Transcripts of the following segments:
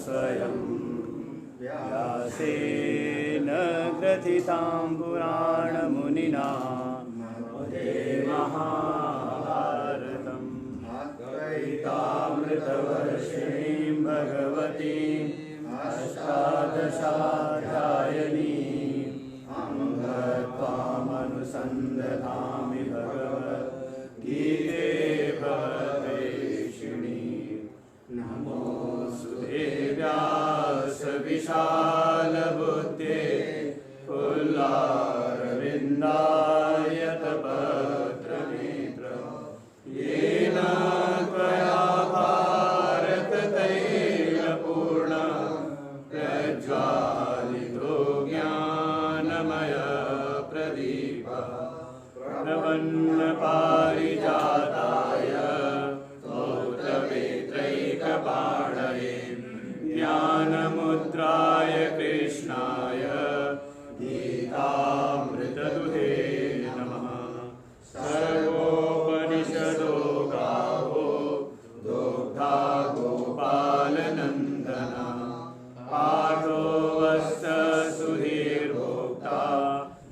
स्वयं व्यासेन ग्रथितां पुराणमुनिना मध्ये महाभारतम् अद्वैतामृतवर्षिणीं भगवतीम् अष्टादशाध्यायिनीम् अङ्गत्वामनुसन्दधामि भगवद्गीते भवेशिणीम्। नमोऽस्तुते व्यासविशालबुद्धे फुल्लारविन्दायतपत्रनेत्र येन त्वया भारततैलपूर्ण प्रज्वालितो ज्ञानमय प्रदीप प्रपन्नपारिजाताय स्तोत्रवेत्रैकपाणये ज्ञानमुद्राय कृष्णाय गीतामृतदुहे नमः। सर्वोपनिषदो गावो दोग्धा गोपालनन्दना पाठो वत्ससुधीर्भोक्ता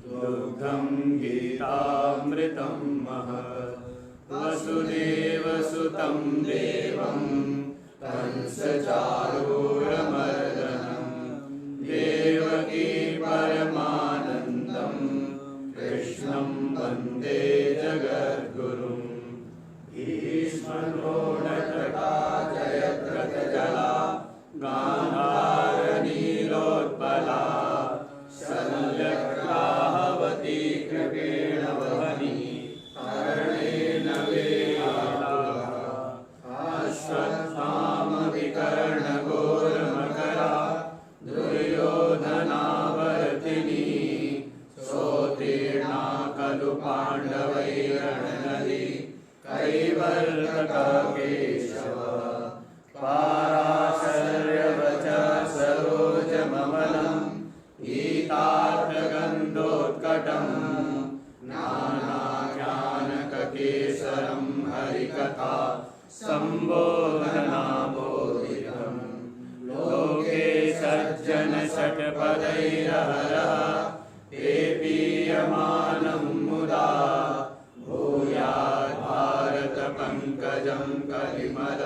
दुग्धं गीतामृतं महत्। वसुदेवसुतं देवं कंसचारूरमर्दनं देवकी परमानन्दं कृष्णं वन्दे जगद्गुरुं। भीष्मद्रोणतटा जयद्रथजला गान्धारनीलोत्पला शल्यग्राहवती कृपेण वहनी कर्णेन वेला अश्वत्थामविकर्णघोरमकरा दुर्योधनावर्तिनी सोत्तीर्णा खलु पाण्डवैरणनदी कैवर्तककेशव पाराशर्यवच सरोजममलं गीतार्थगन्धोत्कटं नानाज्ञानककेसरं हरिकथा सम्बोधनाबोधितं। लोके सज्जनषट्पदैरहरः पेपीयमानं मुदा भूयात् भारतपङ्कजं कलिमल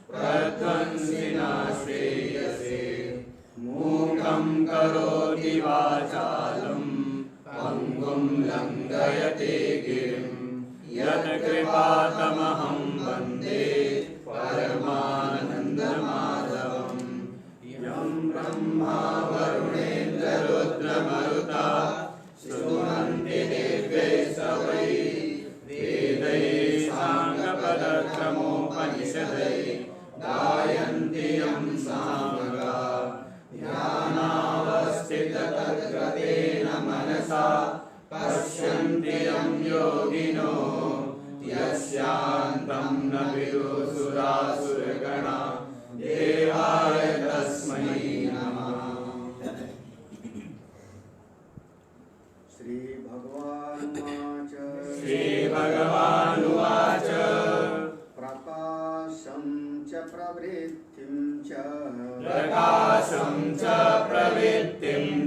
प्रध्वंसिना श्रेयसे। मूकं करोति वाचालं पङ्गुं लङ्घयते गिरिं यत्कृपातमहं वन्दे परमानन्दमाधवम्। यं ब्रह्मा वरुणेन्द्ररुद्रमरुता स्तुवन्ति दिव्यैस्तवैः वेदैः साङ्गपदक्रमोपनिषदैः गायन्ति यं सामगा। ध्यानावस्थिततद्गतेन मनसा पश्यन्ति यं योगिनो यस्यान्तं न विदुसुरासुरगणा देवाय तस्मै नमः। श्रीभगवानुवाच प्रकाशं च प्रवृत्तिं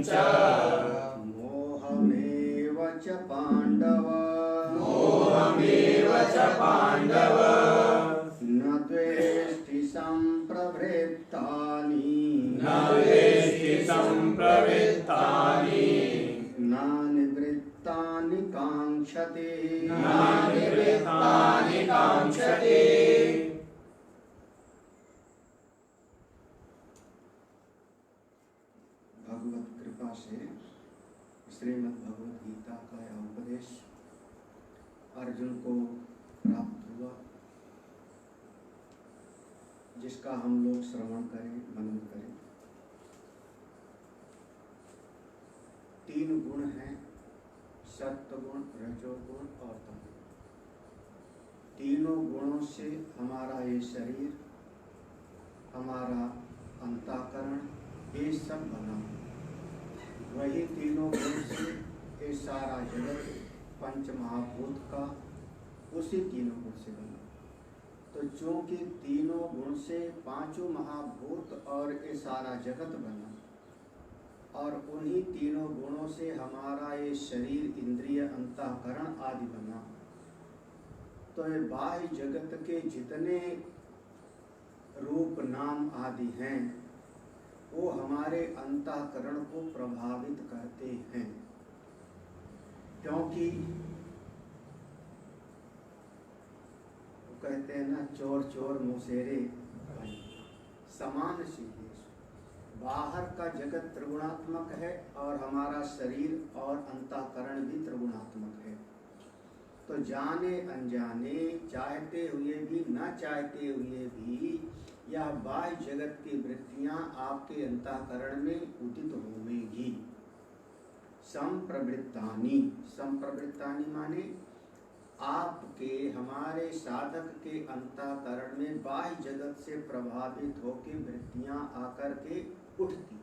च मोहमेव च पाण्डव न द्वेष्टि सम्प्रवृत्तानि न निवृत्तानि काङ्क्षते। भगवत कृपा से श्रीमद् भगवद गीता का यह उपदेश अर्जुन को प्राप्त हुआ, जिसका हम लोग श्रवण करें, मनन करें। 3 गुण हैं, सत्वगुण, रजोगुण और तमोगुण। तीनों गुणों से हमारा ये शरीर, हमारा अंतःकरण, ये सब बना। वही तीनों गुण से ये सारा जगत पंच महाभूत का उसी तीनों गुण से बना। तो चूंकि तीनों गुण से पांचों महाभूत और ये सारा जगत बना, और उन्हीं तीनों गुणों से हमारा ये शरीर, इंद्रिय, अंतःकरण आदि बना, तो ये बाह्य जगत के जितने रूप, नाम आदि हैं वो हमारे अंतःकरण को प्रभावित करते हैं। क्योंकि कहते हैं ना, चोर चोर मुसेरे समान सी। बाहर का जगत त्रिगुणात्मक है और हमारा शरीर और अंतःकरण भी त्रिगुणात्मक है। तो जाने अनजाने, चाहते हुए भी न चाहते हुए भी यह बाह्य जगत की वृत्तियां आपके अंतःकरण में उदित होंगी। संप्रवृत्तानि, संप्रवृत्तानि माने आपके, हमारे साधक के अंतःकरण में बाह्य जगत से प्रभावित होकर वृत्तियां आकर के उठती।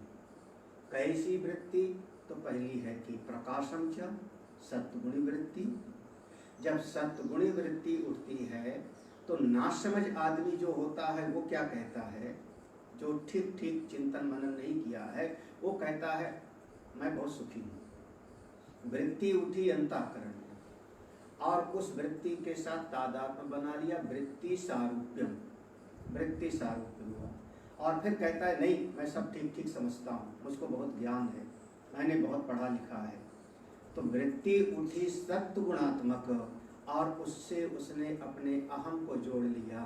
कैसी वृत्ति? तो पहली है कि प्रकाशम च, सत्गुणी वृत्ति। जब सत्गुणी वृत्ति उठती है तो नासमझ आदमी जो होता है वो क्या कहता है, जो ठीक ठीक चिंतन मनन नहीं किया है, वो कहता है मैं बहुत सुखी हूँ। वृत्ति उठी अंतःकरण में और उस वृत्ति के साथ तादात्म्य बना लिया, वृत्ति सारूप्यम, वृत्ति सारूप्यम हुआ। और फिर कहता है नहीं, मैं सब ठीक ठीक समझता हूँ, मुझको बहुत ज्ञान है, मैंने बहुत पढ़ा लिखा है। तो वृत्ति उठी सत्व गुणात्मक और उससे उसने अपने अहम को जोड़ लिया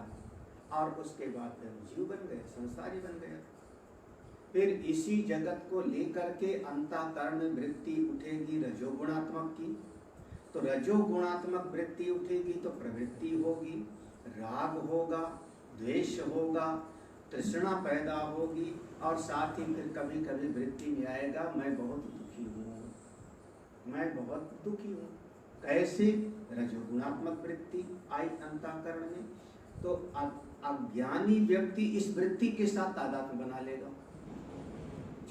और उसके बाद फिर जीव बन गए, संसारी बन गया। फिर इसी जगत को लेकर के अंतःकरण में वृत्ति उठेगी रजोगुणात्मक की। तो रजोगुणात्मक वृत्ति उठेगी तो प्रवृत्ति होगी, राग होगा, द्वेष होगा, तृष्णा पैदा होगी और साथ ही फिर कभी कभी वृत्ति में आएगा मैं बहुत दुखी हूँ, मैं बहुत दुखी हूँ। कैसे? रजोगुणात्मक वृत्ति आई अंतःकरण में। तो अज्ञानी व्यक्ति इस वृत्ति के साथ तादात्म्य बना लेगा।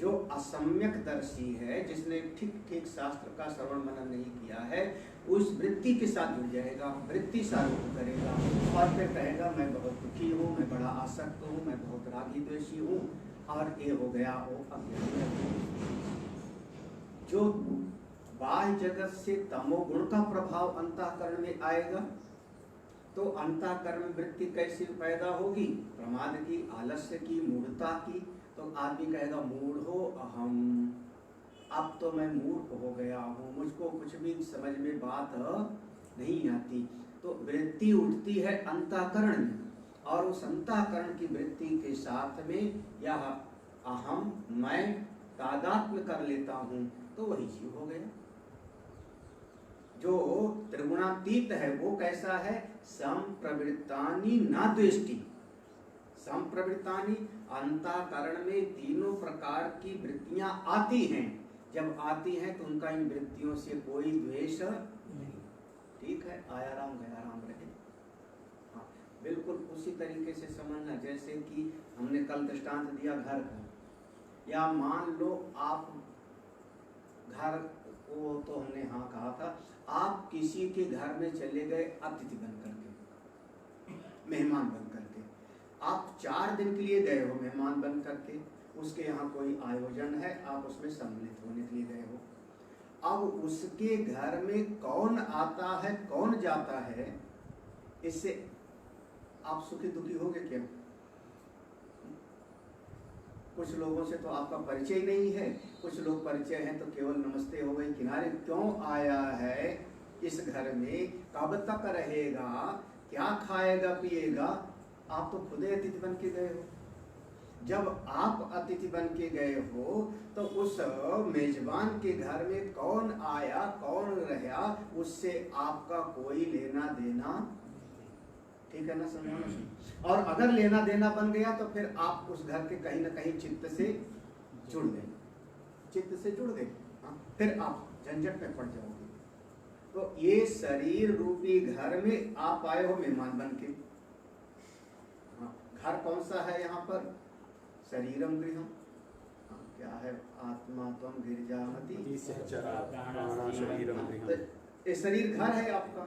जो असम्यक दर्शी है, जिसने ठीक ठीक शास्त्र का श्रवण मनन नहीं किया है, उस वृत्ति के साथ जुड़ जाएगा, वृत्ति सारूप करेगा और फिर कहेगा मैं बहुत दुखी हूँ, मैं बड़ा आसक्त हूँ, मैं बहुत रागी द्वेषी हूँ, और ये हो गया वो अज्ञानी। जो बाह्य जगत से तमोगुण का प्रभाव अंतःकरण में आएगा तो अंतःकरण में वृत्ति कैसे पैदा होगी? प्रमाद की, आलस्य की, मूढ़ता की। तो आदमी कहेगा मूढ़ो अहम, अब तो मैं मूर्ख हो गया हूँ, मुझको कुछ भी समझ में बात नहीं आती। तो वृत्ति उठती है अंतःकरण में और उस अंतःकरण की वृत्ति के साथ में यह अहम, मैं तादात्म्य कर लेता हूँ, तो वही जीव हो गया। जो त्रिगुणातीत है वो कैसा है? संप्रवृत्तानि न द्वेष्टि। संप्रवृत्तानि, अंतःकरण में तीनों प्रकार की वृत्तियां आती हैं। जब आती हैं तो उनका इन वृत्तियों से कोई द्वेष नहीं। ठीक है, आया राम गया राम रहे। हाँ, बिल्कुल उसी तरीके से समझना जैसे कि हमने कल दृष्टांत दिया घर का। या मान लो आप घर को, तो हमने हाँ कहा था, आप किसी के घर में चले गए अतिथि बन करके, मेहमान बन करके। आप 4 दिन के लिए गए हो मेहमान बन करके, उसके यहाँ कोई आयोजन है, आप उसमें सम्मिलित होने के लिए गए हो। अब उसके घर में कौन आता है कौन जाता है, इससे आप सुखी दुखी होगे क्या? कुछ लोगों से तो आपका परिचय नहीं है, कुछ लोग परिचय हैं तो केवल नमस्ते हो गई, किनारे। क्यों आया है इस घर में, कब तक रहेगा, क्या खाएगा पिएगा? आप तो खुद अतिथि बन के गए हो। जब आप अतिथि बन के गए हो तो उस मेजबान के घर में कौन आया कौन रहा, उससे आपका कोई लेना देना, ठीक है ना, समझो। और अगर लेना देना बन गया तो फिर आप उस घर के कहीं ना कहीं चित्त से जुड़ गए, चित्त से जुड़ गए। हाँ, फिर आप झंझट में पड़ जाओगे। तो ये शरीर रूपी घर में आप आए हो मेहमान बन के। हाँ, घर कौन सा है यहाँ पर? शरीरम गृहम। हाँ, क्या है? आत्मा त्वम गिरजामति। शरीरम गृहम। ये शरीर घर है आपका।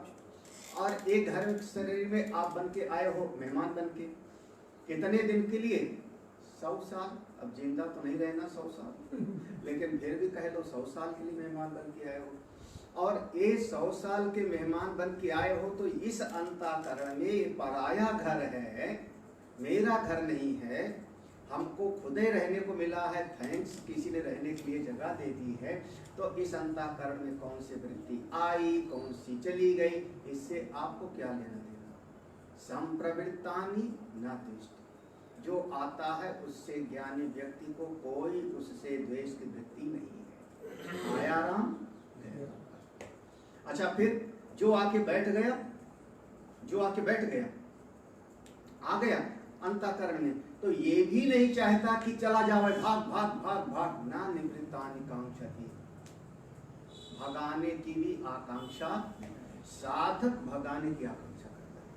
और एक घर शरीर में आप बन के आए हो, मेहमान बन के, कितने दिन के लिए? 100 साल। अब जिंदा तो नहीं रहना 100 साल, लेकिन फिर भी कह लो 100 साल के लिए मेहमान बन के आए हो। और ये 100 साल के मेहमान बन के आए हो तो इस अंतःकरण में पराया घर है, मेरा घर नहीं है, हमको खुदे रहने को मिला है, थैंक्स, किसी ने रहने के लिए जगह दे दी है। तो इस अंतःकरण में कौन सी वृत्ति आई, कौन सी चली गई, इससे आपको क्या लेना देना? संप्रवृत्तानि न तिष्ठति। जो आता है उससे ज्ञानी व्यक्ति को कोई उससे द्वेष की वृत्ति नहीं है। आया राम। अच्छा, फिर जो आके बैठ गया, जो आके बैठ गया, आ गया अंतःकरण में, तो ये भी नहीं चाहता कि चला जावे, भाग भाग भाग भाग, ना निवृत्तानि कांक्षति। भगाने की भी आकांक्षा, साधक भगाने की आकांक्षा करता है।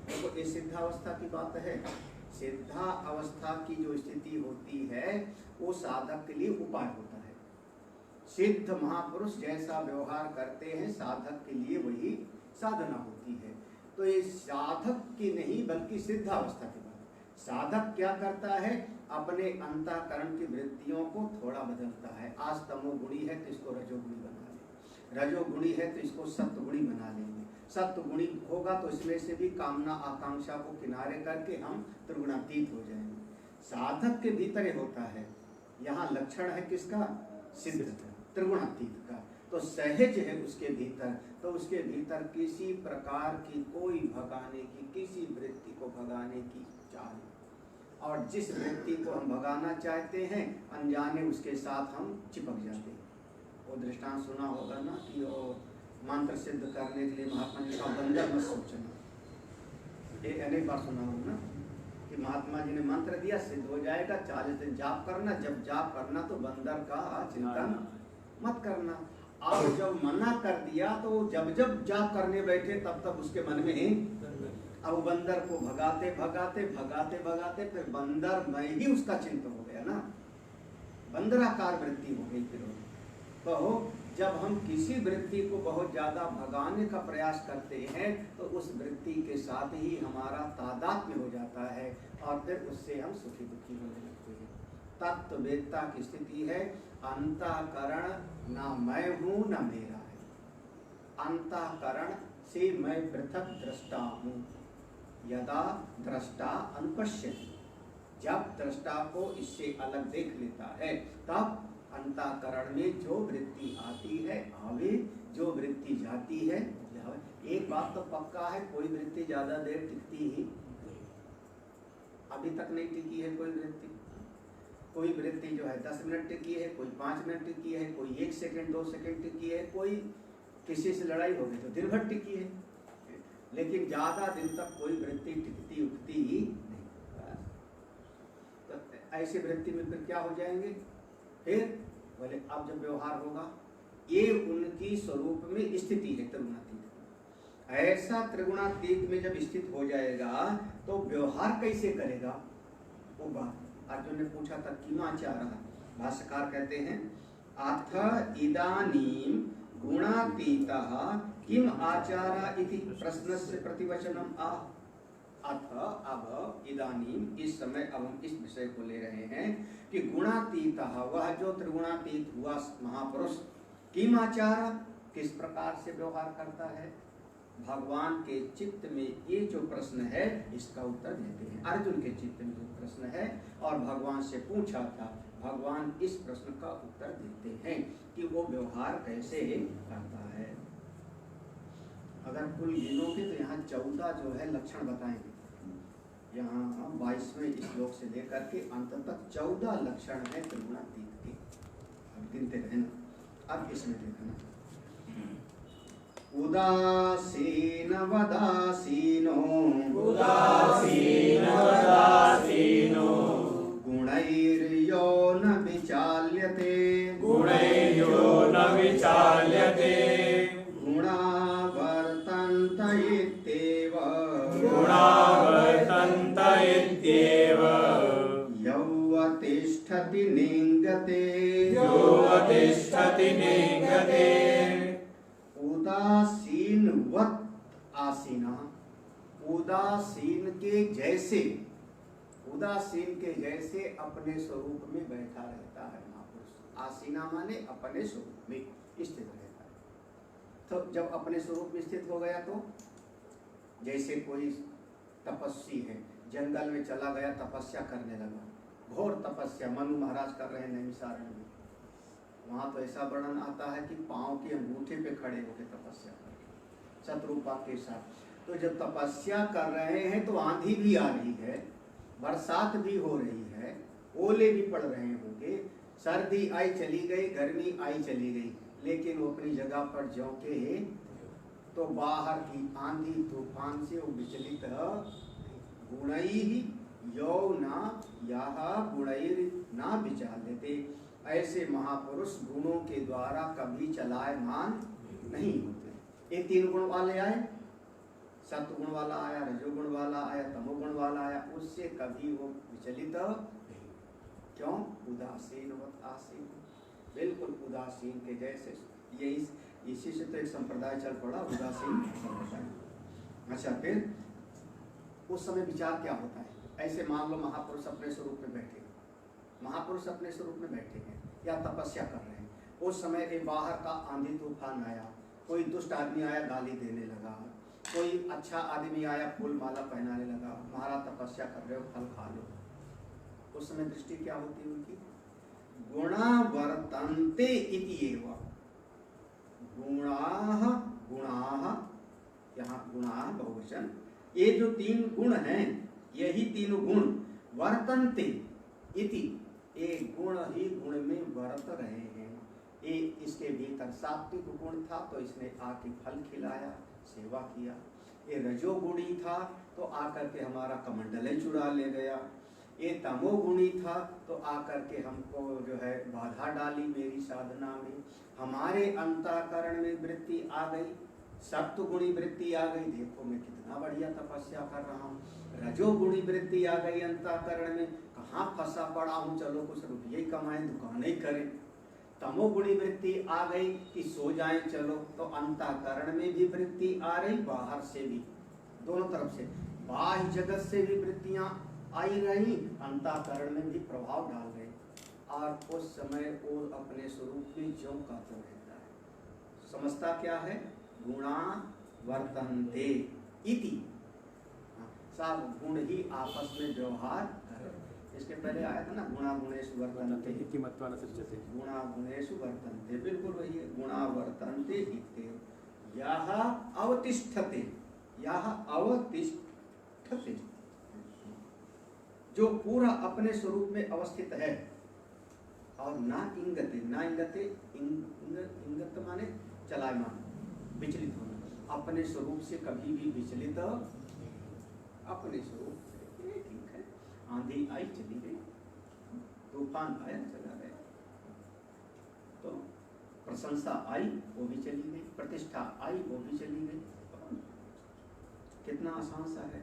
देखो ये सिद्धावस्था की बात है। सिद्धा अवस्था की जो स्थिति होती है वो साधक के लिए उपाय होता है। सिद्ध महापुरुष जैसा व्यवहार करते हैं साधक के लिए वही साधना होती है। तो ये साधक की नहीं बल्कि सिद्धावस्था की बात। साधक क्या करता है? अपने अंतःकरण की वृत्तियों को थोड़ा बदलता है। आज तमोगुणी है तो इसको रजोगुणी बना लेंगे, रजोगुणी है तो इसको सत्वगुणी बना लेंगे, सत्वगुणी होगा तो इसमें से भी कामना आकांक्षा को किनारे करके हम त्रिगुणातीत हो जाएंगे। साधक के भीतर होता है, यहाँ लक्षण है किसका? सिद्ध त्रिगुणातीत का। तो सहज है उसके भीतर, तो उसके भीतर किसी प्रकार की कोई भगाने की, किसी वृत्ति को भगाने की चाह, और जिस वृत्ति को हम भगाना चाहते हैं अनजाने उसके साथ हम चिपक जाते हैं। वो दृष्टांत सुना होगा ना कि वो मंत्र सिद्ध करने के लिए महात्मा जी का बंदर मत सोचना। ये अनेक बार सुना होगा ना कि महात्मा जी ने मंत्र दिया, सिद्ध हो जाएगा, 40 दिन जाप करना, जब जाप करना तो बंदर का चिंतन मत करना। आप जब मना कर दिया तो जब जब जाप करने बैठे तब तब उसके मन में ही, अब बंदर को भगाते भगाते भगाते भगाते फिर बंदर में ही उसका चिंतन हो गया ना, बंदराकार वृत्ति हो गई। फिर तो जब हम किसी वृत्ति को बहुत ज्यादा भगाने का प्रयास करते हैं तो उस वृत्ति के साथ ही हमारा तादात्म्य हो जाता है और फिर उससे हम सुखी दुखी होने लगते हैं। तत्ववेत्ता की स्थिति है अंतःकरण ना मैं हूँ ना मेरा है। अंतःकरण से मैं पृथक दृष्टा हूँ। यदा दृष्टा अनुपश्यति, जब दृष्टा को इससे अलग देख लेता है तब अंतःकरण में जो वृत्ति आती है आवे, जो वृत्ति जाती है जावे। एक बात तो पक्का है, कोई वृत्ति ज्यादा देर टिकती ही अभी तक नहीं टिकी है। कोई वृत्ति जो है 10 मिनट टिकी है, कोई 5 मिनट टिकी है, कोई 1 सेकंड 2 सेकंड टिकी है, कोई किसी से लड़ाई हो गई तो दिन भर टिकी है, लेकिन ज्यादा दिन तक कोई वृत्ति टिकती उठती ही नहीं। तो ऐसी वृत्ति में फिर क्या हो जाएंगे? फिर बोले अब जब व्यवहार होगा, ये उनकी स्वरूप में स्थिति है त्रिगुणातीत। ऐसा त्रिगुणातीत में जब स्थित हो जाएगा तो व्यवहार कैसे करेगा? वो बात अर्जुन ने पूछा था किमाचारः, भाष्यकार कहते हैं अथ इदानीं गुणातीतः किम आचार इति प्रश्नस्य प्रतिवचनम आ। अथ अब इदानीं इस समय, अब हम इस विषय को ले रहे हैं कि गुणातीतः वह जो त्रिगुणातीत हुआ महापुरुष, किम आचार किस प्रकार से व्यवहार करता है। भगवान के चित्त में ये जो प्रश्न है इसका उत्तर देते हैं। अर्जुन के चित्त में जो प्रश्न है और भगवान से पूछा था, भगवान इस प्रश्न का उत्तर देते हैं कि वो व्यवहार कैसे करता है। अगर कुल गिनोगे तो यहाँ 14 जो है लक्षण बताएंगे। यहाँ 22वें श्लोक से लेकर के अंत तक 14 लक्षण है त्रिगुणातीत के। अब गिनते रहना। अब इसमें देखना उदासीन वदासीनो गुणैर्यो न विचाल्यते गुणा वर्तन्त इत्येव यौवतिष्ठति निंगते उदासीनवत् उदासीन के जैसे, उदासीन के जैसे अपने स्वरूप में बैठा रहता है महापुरुष। आसीना माने अपने स्वरूप में स्थित रहता है। तो जब अपने स्वरूप में स्थित हो गया तो जैसे कोई तपस्वी है, जंगल में चला गया, तपस्या करने लगा, घोर तपस्या मनु महाराज कर रहे हैं नैमिषारण्य में। वहां तो ऐसा वर्णन आता है कि पांव के अंगूठे पे खड़े होकर तपस्या कर रहे, शत्रुपा के साथ। तो जब तपस्या कर रहे हैं तो आंधी भी आ रही है, बरसात भी हो रही है, ओले भी पड़ रहे होंगे, सर्दी आई चली गई, गर्मी आई चली गई, लेकिन वो अपनी जगह पर ज्यों के तो बाहर की आंधी तूफान से वो विचलित गुणैः यौना याह गुणैर ना विचाल्यते। ऐसे महापुरुष गुणों के द्वारा कभी चलायमान नहीं होते। ये तीन गुण वाले आए, सत्गुण वाला आया, रजोगुण वाला आया, तमोगुण वाला आया, उससे कभी वो विचलित नहीं। क्यों? उदासीन आसीन, बिल्कुल उदासीन के जैसे। ये इसी से तो एक संप्रदाय चल पड़ा, उदासीन संप्रदाय। अच्छा, फिर उस समय विचार क्या होता है? ऐसे मान लो महापुरुष अपने स्वरूप में बैठे, महापुरुष अपने स्वरूप में बैठे हैं या तपस्या कर रहे हैं। उस समय के बाहर का आंधी तूफान आया, कोई दुष्ट आदमी आया गाली देने लगा, कोई अच्छा आदमी आया फूल माला पहनाने लगा, महाराज तपस्या कर रहे हो, फल खा लो। उस समय दृष्टि क्या होती है उनकी? गुणा वर्तन्ते इति एव। गुणाः गुणाः, यहाँ गुणाः बहुवचन, ये जो तीन गुण हैं, यही तीन गुण वर्तन्ते इति, एक गुण ही गुण में वर्त रहे हैं। ये इसके भीतर सात्विक गुण था तो इसने आके फल खिलाया, सेवा किया। ये रजोगुणी था तो आकर के हमारा कमंडल चुरा ले गया। ये तमोगुणी था तो आकर के हमको जो है बाधा डाली मेरी साधना में, हमारे अंतःकरण में वृत्ति आ गई, सत्वगुणी वृत्ति आ गई, देखो मैं कितना बढ़िया तपस्या कर रहा हूँ। रजोगुणी वृत्ति आ गई अंतःकरण में, कहाँ फंसा पड़ा हूँ, चलो कुछ रुपये कमाएं, दुकानें करें। तमोगुणी वृत्ति आ गई कि सो जाएं चलो, तो अंतःकरण में भी वृत्ति आ रही, बाहर से भी, दोनों तरफ से, बाह्य जगत से भी वृत्तियां आई रही, अंतःकरण में भी प्रभाव डाल रहे। और उस समय वो अपने स्वरूप में ज्यों का त्यों रहता है। समझता क्या है? गुणा वर्तन्ते इति, सब गुण ही आपस में व्यवहार करें। इसके पहले आया था ना, गुणा गुणेषु वर्तन्ते इति मत्वा न सज्जते, गुणा गुणेषु वर्तन्ते, बिल्कुल वही है, गुणा वर्तन्ते इत्येव। यह अवतिष्ठते, यह अवतिष्ठते, जो पूरा अपने स्वरूप में अवस्थित है, और ना इंगते, ना इंगते, इंगत माने चलायमान, विचलित होना, अपने स्वरूप से कभी भी विचलित, अपने स्वरूप से ठीक है। आंधी आई चली गई, तूफान आया चला गया, तो प्रशंसा आई वो भी चली गई, प्रतिष्ठा आई वो भी चली गई। कितना आसान सा है,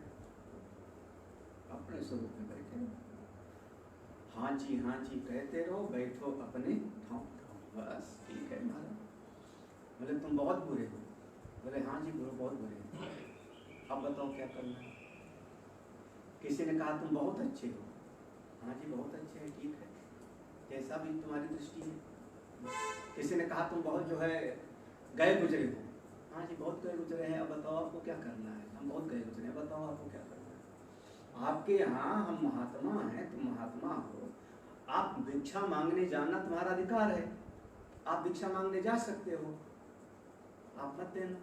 अपने स्वरूप में बैठे, हाँ जी कहते रहो, बैठो अपने ठाव, बस ठीक है महाराज। बोले तुम बहुत बुरे हो, बोले हाँ जी गुरु बहुत बुरे हो, अब बताओ क्या करना है। किसी ने कहा तुम बहुत अच्छे हो, हाँ जी बहुत अच्छे हैं, ठीक है, जैसा भी तुम्हारी दृष्टि है। किसी ने कहा तुम बहुत जो है गए गुजरे हो, हाँ जी बहुत गए गुजरे हैं, अब बताओ आपको क्या करना है। हम बहुत गए गुजरे हैं, बताओ आपको क्या करना है। आपके यहाँ हम महात्मा हैं, तुम महात्मा हो, आप भिक्षा मांगने जाना तुम्हारा अधिकार है, आप भिक्षा मांगने जा सकते हो, आप मत देना।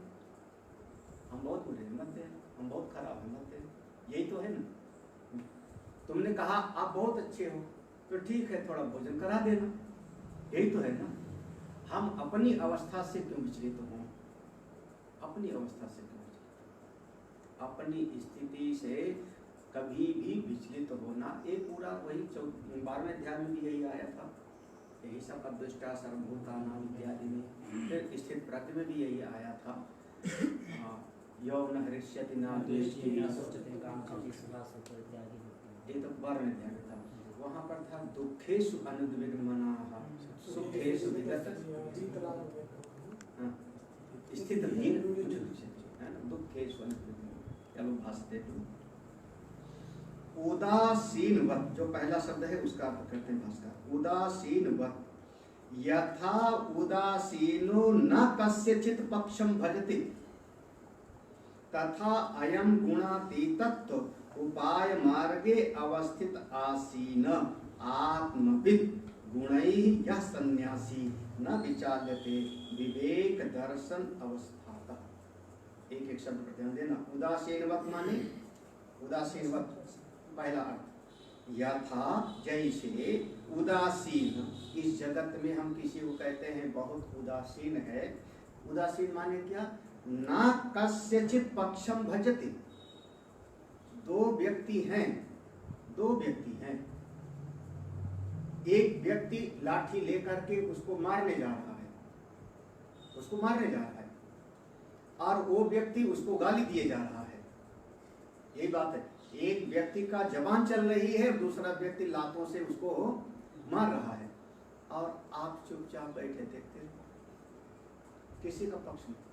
हम बहुत बुरे हैं, मत देना, हम बहुत खराब हैं, मत देना, यही तो है ना। तुमने कहा आप बहुत अच्छे हो, तो ठीक है थोड़ा भोजन करा देना, यही तो है ना। हम अपनी अवस्था से क्यों विचलित हों, अपनी अवस्था से क्यों विचलित, अपनी स्थिति से कभी भी विचलित होना। ये पूरा वही 12वें अध्याय में भी यही आया था, यही सब अदृष्टा सर्वभूतानां इत्यादि में, फिर स्थित प्रज्ञ में भी यही आया था। यौन हृष्यति न द्वेष्टि न शोचति कांक्षति सुखासुख इत्यादि, ये तो 12वें अध्याय में था। वहाँ पर था दुखेषु अनुद्विग्नमनाः सुखेषु विगत स्थित है ना, दुखेषु अनुद्विग्न, चलो भाषते तू। उदासीनवत, जो पहला शब्द है उसका अर्थ करते हैं भाषकर। उदासीनवत यथा उदासीनो न कस्यचित् पक्षम भजति तथा अयम गुणातीतत्व उपाय मार्गे अवस्थित आसीन आत्मविद गुणैः यः सन्यासी न विचाल्यते विवेक दर्शन अवस्थातः। एक एक शब्द पर ध्यान देना। उदासीनवत माने, उदासीनवत पहला अर्थ यथा जैसे, उदासीन इस जगत में हम किसी को कहते हैं बहुत उदासीन है। उदासीन माने क्या? ना कस्यचित् पक्षम भजति। दो व्यक्ति हैं, दो व्यक्ति हैं, एक व्यक्ति लाठी लेकर के उसको मारने जा रहा है, उसको मारने जा रहा है, और वो व्यक्ति उसको गाली दिए जा रहा है। यही बात है, एक व्यक्ति का जबान चल रही है, दूसरा व्यक्ति लातों से उसको मार रहा है, और आप चुपचाप बैठे देखते हो, किसी का पक्ष नहीं।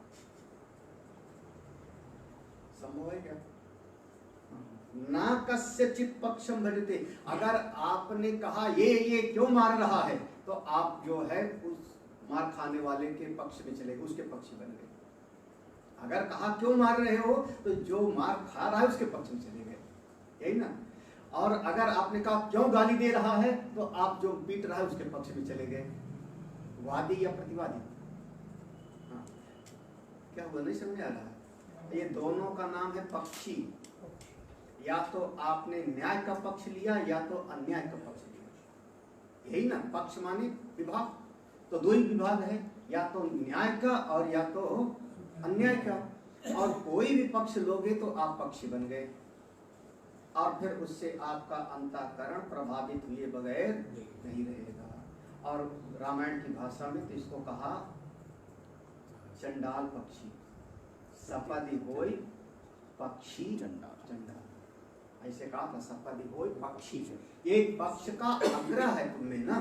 संभव है क्या? ना कस्यचित् पक्षम भजते। अगर आपने कहा ये क्यों मार रहा है, तो आप जो है उस मार खाने वाले के पक्ष में चले गए, उसके पक्षी बन गए। अगर कहा क्यों मार रहे हो, तो जो मार खा रहा है उसके पक्ष में चले गए, यही ना। और अगर आपने कहा क्यों गाली दे रहा है, तो आप जो पीट रहा है उसके पक्ष में चले गए। वादी या प्रतिवादी? हाँ, क्या हुआ? नहीं समझ आ रहा है? ये दोनों का नाम है पक्षी। या तो आपने न्याय का पक्ष लिया या तो अन्याय का पक्ष लिया, यही ना। पक्ष माने विभाग, तो दो ही विभाग है, या तो न्याय का और या तो अन्याय का। और कोई भी पक्ष लोगे तो आप पक्षी बन गए, और फिर उससे आपका अंतःकरण प्रभावित हुए बगैर नहीं रहेगा। और रामायण की भाषा में तो इसको कहा चंडाल पक्षी। सपदि होय पक्षी चंडाल, ऐसे कहा था। सपदि होय पक्षी, एक पक्ष का आग्रह है तुम्हें ना,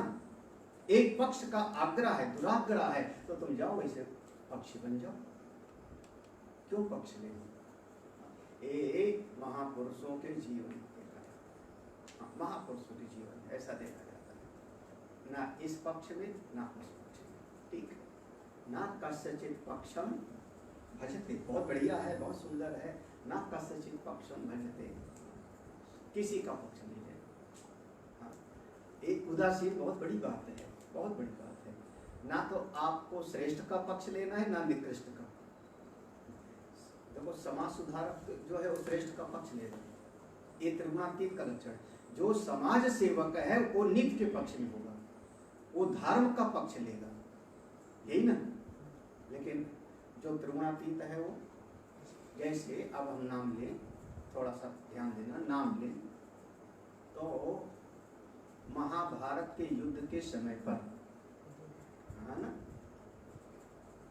एक पक्ष का आग्रह है, दुराग्रह है, तो तुम जाओ वैसे पक्षी बन जाओ। क्यों पक्ष ले? महापुरुषों के जीवन देखा जाता है, महापुरुषों के जीवन ऐसा देखा जाता है, ना इस पक्ष में ना उस पक्ष में। ठीक है। ना कस्यचित् पक्षम भजते, बहुत बढ़िया है, बहुत सुंदर है। ना कस्यचित् पक्षम भजते, किसी का पक्ष नहीं है। हाँ, एक उदासीन बहुत बड़ी बात है, बहुत बड़ी बात है। ना तो आपको श्रेष्ठ का पक्ष लेना है, ना निकृष्ट का। देखो, समाज सुधारक जो है वो श्रेष्ठ का पक्ष ले रहे हैं, ये त्रिगुणातीत का लक्षण। जो समाज सेवक है वो नित्य के पक्ष में होगा, वो धर्म का पक्ष लेगा, यही ना। लेकिन जो त्रिगुणातीत है वो, जैसे अब हम नाम लें, थोड़ा सा ध्यान देना, नाम लें तो महाभारत के युद्ध के समय पर, है ना,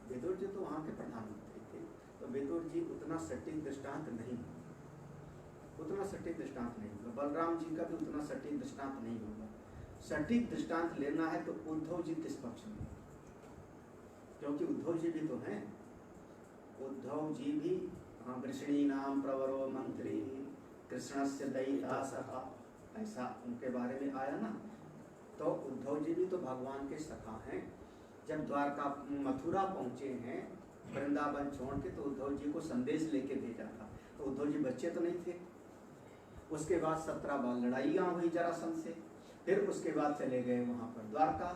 विदुर जी तो वहाँ के प्रधानमंत्री थे, तो विदुर जी उतना सटीक दृष्टांत नहीं, उतना सटीक दृष्टांत नहीं होगा। बलराम जी का भी उतना सटीक दृष्टांत नहीं होगा। सटीक दृष्टांत लेना है तो उद्धव जी किस पक्ष में, क्योंकि उद्धव जी भी तो हैं। उद्धव जी भी वृषणीनाम प्रवरो मंत्री कृष्णस्य दयिता सखा, ऐसा उनके बारे में आया ना। तो उद्धव जी भी तो भगवान के सखा हैं। जब द्वारका मथुरा पहुंचे हैं वृंदावन छोड़ के, तो उद्धव जी को संदेश लेके भेजा था, तो उद्धव जी बच्चे तो नहीं थे। उसके बाद 17 बार लड़ाइयाँ हुई जरासंध से, फिर उसके बाद चले गए वहाँ पर द्वारका।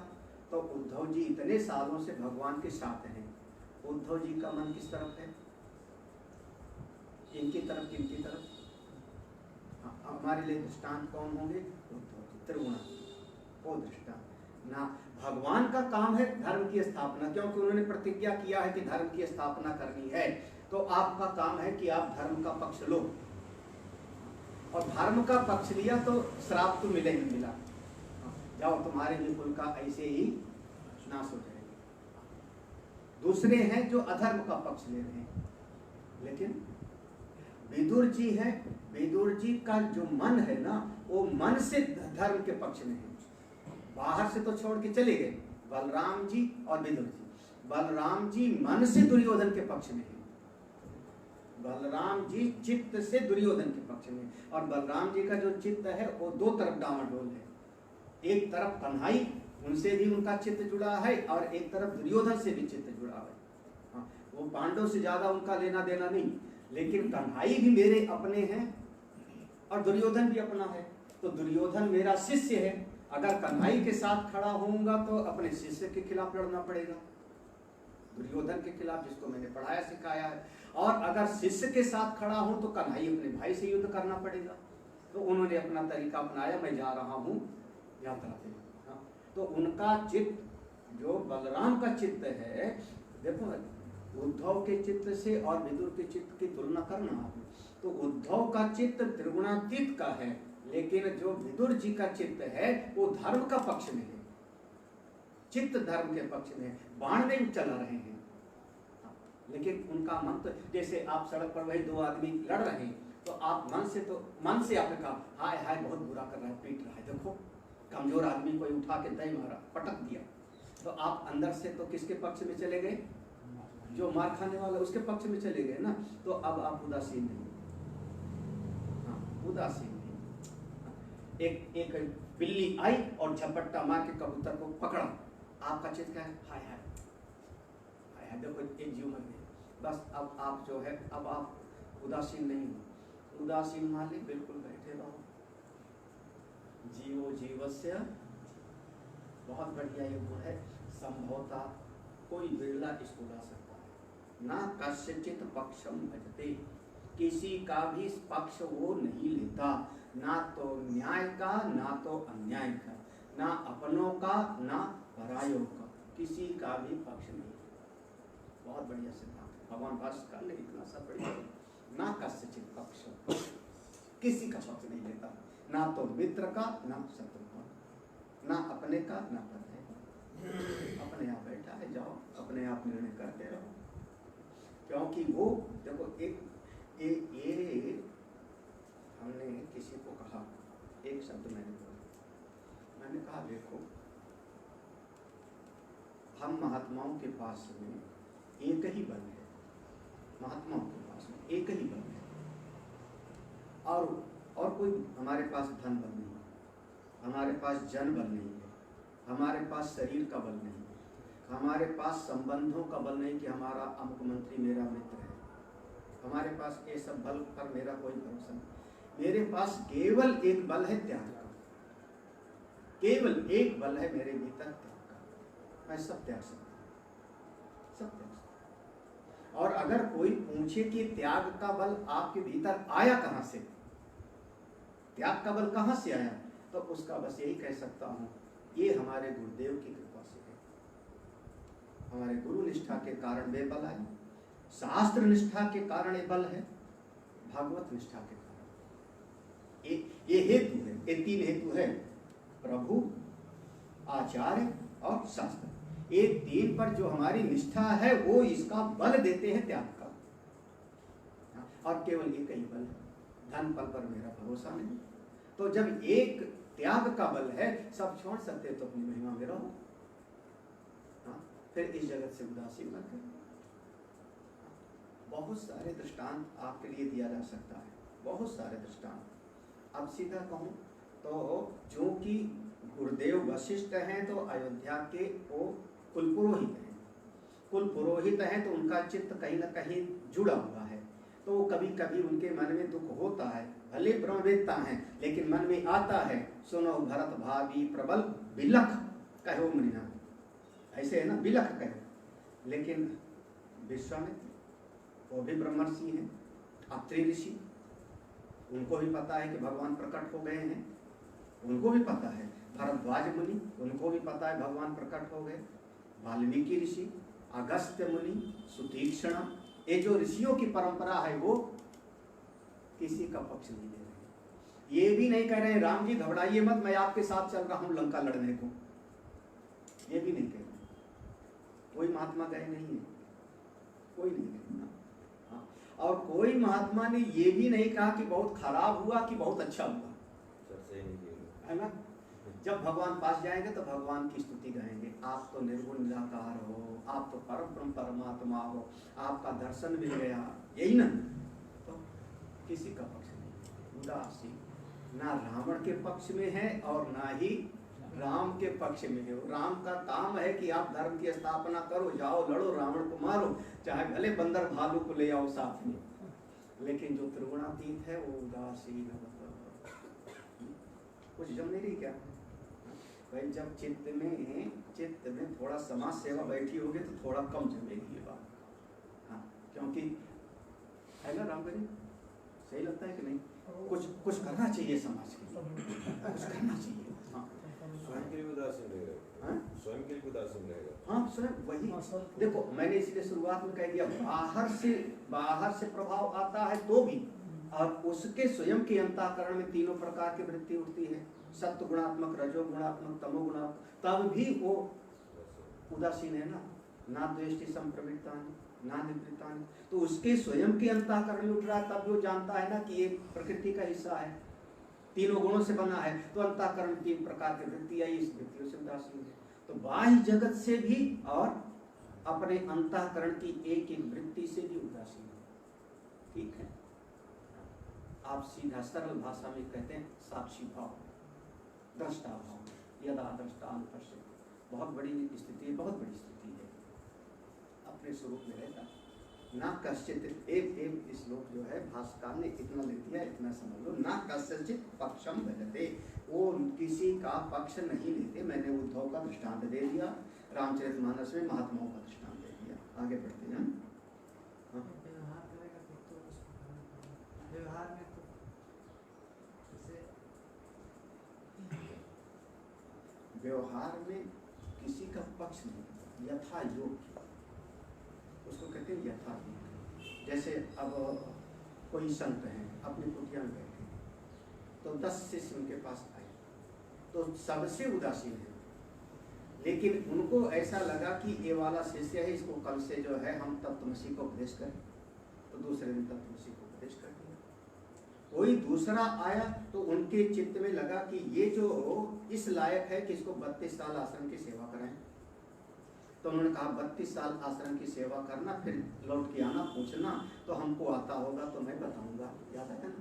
तो उद्धव जी इतने सालों से भगवान के साथ हैं। उद्धव जी का मन किस तरफ है? इनकी तरफ, किनकी तरफ? हमारे लिए दृष्टांत कौन होंगे? उद्धव जी, त्रिगुणा, वो दृष्टांत ना। भगवान का काम है धर्म की स्थापना, क्योंकि उन्होंने प्रतिज्ञा किया है कि धर्म की स्थापना करनी है। तो आपका काम है कि आप धर्म का पक्ष लो, और धर्म का पक्ष लिया तो श्राप तो मिले ही मिला। जाओ, तुम्हारे भी कुल का ऐसे ही नाश हो जाएगा। दूसरे हैं जो अधर्म का पक्ष ले रहे हैं, लेकिन विदुर जी है, विदुर जी का जो मन है ना, वो मन से धर्म के पक्ष में है। बाहर से तो छोड़ के चले गए बलराम जी और विदुर जी। बलराम जी मन से दुर्योधन के पक्ष में है, बलराम जी चित्त से दुर्योधन के पक्ष में, और बलराम जी का जो चित्त है वो दो तरफ डामाडोल है। एक तरफ कन्हई, उनसे भी उनका चित्त जुड़ा है, और एक तरफ दुर्योधन से भी चित्त जुड़ा है। हाँ, वो पांडव से ज्यादा उनका लेना देना नहीं, लेकिन कन्हई भी मेरे अपने हैं और दुर्योधन भी अपना है। तो दुर्योधन मेरा शिष्य है, अगर कन्हई के साथ खड़ा होऊंगा तो अपने शिष्य के खिलाफ लड़ना पड़ेगा, दुर्योधन के खिलाफ, जिसको मैंने पढ़ाया सिखाया है। और अगर शिष्य के साथ खड़ा हूं तो कन्हई अपने भाई से युद्ध करना पड़ेगा। तो उन्होंने अपना तरीका अपनाया, मैं जा रहा हूं यात्रा पे। हाँ, तो उनका चित्त जो बलराम का चित्त है, देखो उद्धव के चित्त से और विदुर के चित्त की तुलना करना आप, तो उद्धव का चित्त त्रिगुणातीत का है, लेकिन जो विदुर जी का चित्त है वो धर्म का पक्ष में है, चित्त धर्म के पक्ष में है, बाण नहीं चला रहे हैं। लेकिन उनका मन तो, जैसे आप सड़क पर वही दो आदमी लड़ रहे हैं, तो आप मन से आपने कहा हाय हाय बहुत बुरा कर रहा है, पीट रहा है, देखो कमजोर आदमी को उठा के दही मारा, पटक दिया, तो आप अंदर से तो किसके पक्ष में चले गए? जो मार खाने वाला उसके पक्ष में चले गए ना। तो अब आप उदासीन नहीं, उदासीन नहीं। एक बिल्ली आई और झपट्टा मार के कबूतर को पकड़ा, आपका चित्त क्या है? हाय हाय हाय हाय, देखो एक जीव मर गया, बस अब आप जो है, अब आप उदासीन नहीं हो। उदासीन मान ली, बिल्कुल बैठे रहो। जीवो जीवस्य, बहुत बढ़िया ये गुण है, संभवता कोई बिरला इसको ला सकता है। ना कस्यचित पक्षम भजते, किसी का भी पक्ष वो नहीं लेता, ना तो न्याय का ना तो अन्याय का, ना अपनों का ना परायों का, किसी का भी पक्ष नहीं। बहुत बढ़िया सिद्धांत भगवान भाष्यकार ने इतना सब बढ़िया, ना कस्यचित पक्ष, किसी का पक्ष नहीं लेता, ना तो मित्र का ना शत्रु का, ना अपने का ना परने का, अपने आप बैठा है, जाओ अपने आप निर्णय करते रहो। क्योंकि वो देखो एक हमने किसी को कहा, एक शब्द मैंने बोला, मैंने कहा देखो हम महात्माओं के पास में एक ही बल है, महात्माओं के पास में एक ही बल है, और कोई हमारे पास धन बल नहीं है, हमारे पास जन बल नहीं है, हमारे पास शरीर का बल नहीं है, हमारे पास संबंधों का बल नहीं कि हमारा अमुक मंत्री मेरा मित्र है, हमारे पास ये सब बल पर मेरा कोई भरोसा नहीं। मेरे पास केवल एक बल है त्याग का, केवल एक बल है मेरे भीतर त्याग का, मैं सब त्याग सकता हूं, सब त्याग सकता हूं। और अगर कोई पूछे कि त्याग का बल आपके भीतर आया कहां से, त्याग का बल कहां से आया, तो उसका बस यही कह सकता हूं, ये हमारे गुरुदेव की कृपा से है। हमारे गुरु निष्ठा के कारण वे बल आए, शास्त्र निष्ठा के कारण ये बल है, भागवत निष्ठा के कारण ये हेतु है, ये तीन हेतु है, प्रभु, आचार्य और शास्त्र। ये तीन पर जो हमारी निष्ठा है वो इसका बल देते हैं त्याग का, और केवल एक ही बल है, धन पल पर मेरा भरोसा नहीं। तो जब एक त्याग का बल है, सब छोड़ सकते तो अपनी महिमा में रहो, फिर इस जगत से उदासीन मत करो। बहुत सारे दृष्टांत आपके लिए दिया जा सकता है, बहुत सारे दृष्टांत। अब सीधा कहूं तो जो कि गुरुदेव वशिष्ठ हैं तो अयोध्या के वो कुल पुरोहित हैं, कुल पुरोहित हैं तो उनका चित्त कहीं ना कहीं जुड़ा हुआ है, तो कभी कभी उनके मन में दुख होता है, भले ब्रह्मवेत्ता हैं लेकिन मन में आता है, सुनो भरत भावी प्रबल बिलख कहो मृना, ऐसे है ना, बिलख कहो। लेकिन विश्वामित्र वो भी ब्रह्मर्षि हैं, अत्रि ऋषि, उनको भी पता है कि भगवान प्रकट हो गए हैं, उनको भी पता है। भरद्वाज मुनि, उनको भी पता है भगवान प्रकट हो गए। वाल्मीकि ऋषि, अगस्त्य मुनि, सुतीक्ष्णा, ये जो ऋषियों की परंपरा है वो किसी का पक्ष नहीं ले रहे। ये भी नहीं कह रहे हैं राम जी घबराइए मत, मैं आपके साथ चल रहा हूं लंका लड़ने को, ये भी नहीं कह रहे। कोई महात्मा गए नहीं है, कोई नहीं गए ना। और कोई महात्मा ने ये भी नहीं कहा कि बहुत खराब हुआ कि बहुत अच्छा हुआ, है ना। जब भगवान पास जाएंगे तो भगवान की स्तुति गाएंगे, आप तो निर्गुण निराकार हो, आप तो परम परमात्मा हो, आपका दर्शन मिल गया, यही ना। किसी का पक्ष नहीं, उदासीन, ना रावण के पक्ष में है और ना ही राम के पक्ष में है। राम का काम है कि आप धर्म की स्थापना करो, जाओ लड़ो, रावण को मारो, चाहे भले बंदर भालू को ले आओ साथ में, लेकिन जो त्रिगुणातीत है वो उदासीन है। कुछ जम नहीं रही क्या भाई? जब चित्त में थोड़ा समाज सेवा बैठी होगी तो थोड़ा कम जमेगी ये बात। हाँ, क्योंकि है ना राम भाई, सही लगता है कि नहीं? कुछ करना चाहिए समाज के लिए, कुछ करना चाहिए। हाँ, स्वयं के लिए उदासीन रहेगा। हाँ, स्वयं के लिए उदासीन रहेगा। हाँ, स्वयं वही देखो, मैंने इसलिए शुरुआत में कह दिया, बाहर से प्रभाव आता है तो भी, और उसके स्वयं के अंतःकरण में तीनों प्रकार की वृत्ति उठती है, सत्व गुणात्मक, रजो गुणात्मक, तमो गुणात्मक, तब भी वो उदासीन है ना द्वेष्टि संप्रवृत्तानि ना निवृत्तानि। तो उसके स्वयं के अंतःकरण में उठ रहा है, तब वो जानता है ना कि ये प्रकृति का हिस्सा है, तीनों गुणों से बना है, तो अंतःकरण तीन प्रकार की वृत्ति आई, इस वृत्तियों से उदासीन है। तो बाह्य जगत से भी और अपने अंतःकरण की एक एक वृत्ति से भी उदासीन है। ठीक है, आप सीधा सरल भाषा में कहते हैं साक्षी भाव, दृष्टा भाव, यदा दृष्टा अनुपश्यति। बहुत बड़ी स्थिति है, बहुत बड़ी स्थिति है, अपने स्वरूप में रहता ना कश्चित। एक श्लोक जो है भाष्यकार ने इतना लिख दिया, इतना समझ लो, ना कश्चित पक्षम भजते, वो किसी का पक्ष नहीं लेते। मैंने उद्धव का दृष्टांत दे दिया, रामचरितमानस में महात्माओं का दृष्टांत दे दिया। आगे बढ़ते हैं। व्यवहार में तो व्यवहार में किसी का पक्ष नहीं, यथा योग्य, उसको कहते हैं यथा योग्य। जैसे अब कोई संत हैं, अपनी कुटिया में बैठे, तो 10 शिष्य उनके पास आए, तो सबसे उदासीन है, लेकिन उनको ऐसा लगा कि ये वाला शिष्य है, इसको कल से जो है हम तत्वमसी को उपदेश करें, तो दूसरे दिन तत्वमसी को उपदेश कर दिया। कोई दूसरा आया तो उनके चित्त में लगा कि ये जो इस लायक है कि इसको 32 साल आश्रम की सेवा कराएं, तो उन्होंने कहा 32 साल आश्रम की सेवा करना, फिर लौट के आना, पूछना, तो हमको आता होगा तो मैं बताऊंगा। याद है ना?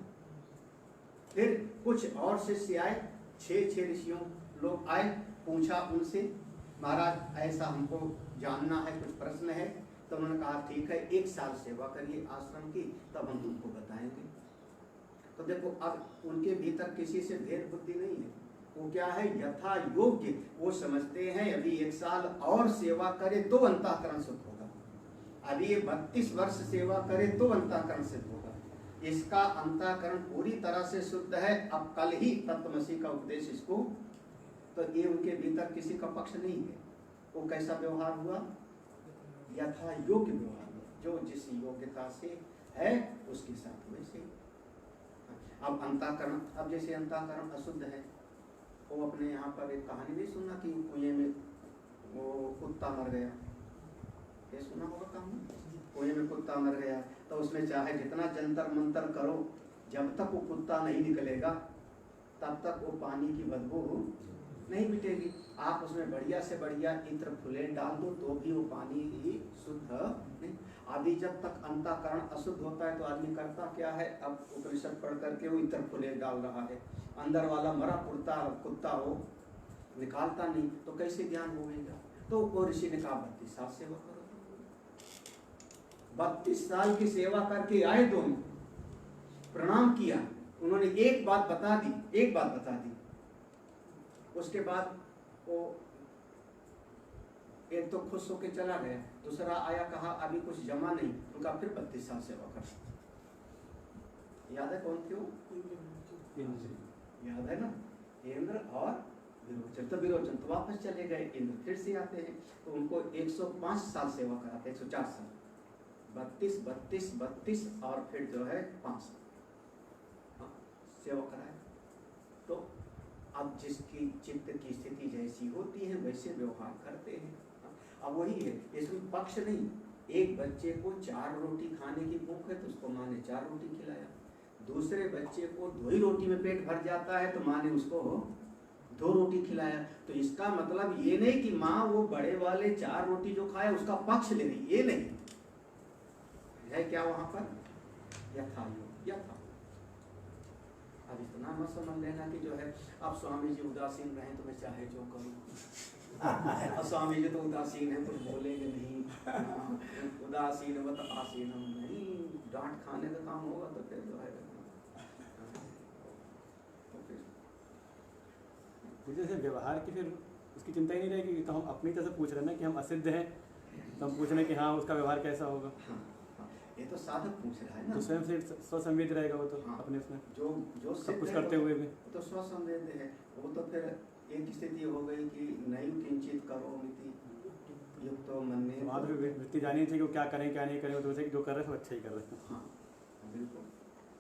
फिर कुछ और शिष्य आए, 6 ऋषियों लोग आए, पूछा उनसे, महाराज ऐसा हमको जानना है, कुछ प्रश्न है। तो उन्होंने कहा ठीक है, 1 साल सेवा करिए आश्रम की, तब हम तुमको बताएंगे। तो देखो, अब उनके भीतर किसी से भेद बुद्धि नहीं है, वो क्या है, यथा योग्य। वो समझते हैं अभी 1 साल और सेवा करे तो अंतःकरण शुद्ध होगा, अभी ये 32 वर्ष सेवा करे तो अंतःकरण शुद्ध होगा, इसका अंतःकरण पूरी तरह से शुद्ध है, अब कल ही तत्वमसी का उपदेश इसको। तो ये उनके भीतर किसी का पक्ष नहीं है। वो कैसा व्यवहार हुआ, यथा योग्य व्यवहार, जो जिस योग्यता से है उसके साथ वैसे। अब अंतःकरण, अब जैसे अंतःकरण अशुद्ध है, वो अपने यहाँ पर एक कहानी नहीं सुना कि कुएं में वो कुत्ता मर गया, ये सुना होगा कहानी? कुएं में कुत्ता मर गया, तो उसमें चाहे जितना जंतर मंतर करो, जब तक वो कुत्ता नहीं निकलेगा तब तक वो पानी की बदबू नहीं मिटेगी। आप उसमें बढ़िया से बढ़िया इत्र फुलें डाल दो तो भी वो पानी ही शुद्ध नहीं। अभी जब तक अंतःकरण अशुद्ध होता है तो आदमी करता क्या है, अब उपनिषद पढ़ करके वो इत्र फुलें डाल रहा है, अंदर वाला मरा पुरता कुत्ता हो निकालता नहीं, तो कैसे ज्ञान होगा? तो वो ऋषि ने कहा 32 साल सेवा करो। 32 साल की सेवा करके आए, दोनों प्रणाम किया, उन्होंने एक बात बता दी, उसके बाद वो एक तो खुश होकर चला गया, दूसरा आया, कहा अभी कुछ जमा नहीं, उनका फिर 32 साल सेवा कर। याद है कौन थे वो? याद है ना? इंद्र और विरोचन। तो विरोचन तो वापस चले गए, इंद्र फिर से आते हैं, तो उनको 105 साल सेवा कराते, 104 साल, 32 और फिर जो है 5 साल सेवा कराए। तो अब जिसकी चित्त की स्थिति जैसी होती है वैसे व्यवहार करते हैं। अब वही है, इसमें पक्ष नहीं। एक बच्चे को 4 रोटी खाने की भूख है तो उसको माँ ने 4 रोटी खिलाया, दूसरे बच्चे को 2 ही रोटी में पेट भर जाता है तो माँ ने उसको 2 रोटी खिलाया। तो इसका मतलब ये नहीं कि माँ वो बड़े वाले 4 रोटी जो खाया उसका पक्ष ले रही, ये नहीं है। क्या वहां पर यथा अब इतना मत समझ लेना कि जो है अब स्वामी जी उदासीन रहे तो मैं चाहे जो करूँ। और स्वामी जी तो उदासीन है, कुछ बोलेंगे नहीं, उदासीन वत आसीन नहीं, डांट खाने का काम होगा तो फिर जो है जैसे व्यवहार की फिर उसकी चिंता ही नहीं रहेगी। तो हम अपनी तरफ से पूछ रहे हैं ना कि हम असिद्ध हैं, तो हम पूछ रहे हैं कि हाँ उसका व्यवहार कैसा होगा। ये तो साधक पूछ रहा है ना, तो स्वयं से स्वसंवेद रहेगा वो तो। हाँ, अपने उसमें जो सब कुछ करते हुए भी तो स्वसंवेद है। वो तो फिर एक स्थिति हो गई कि नहीं किंचित करोमिति युक्तो मन्ये, वहाँ तो वृत्ति जानी चाहिए कि वो क्या करें क्या नहीं करें, तो वैसे जो कर रहे हैं सब अच्छा ही कर रहे हैं। हाँ बिल्कुल,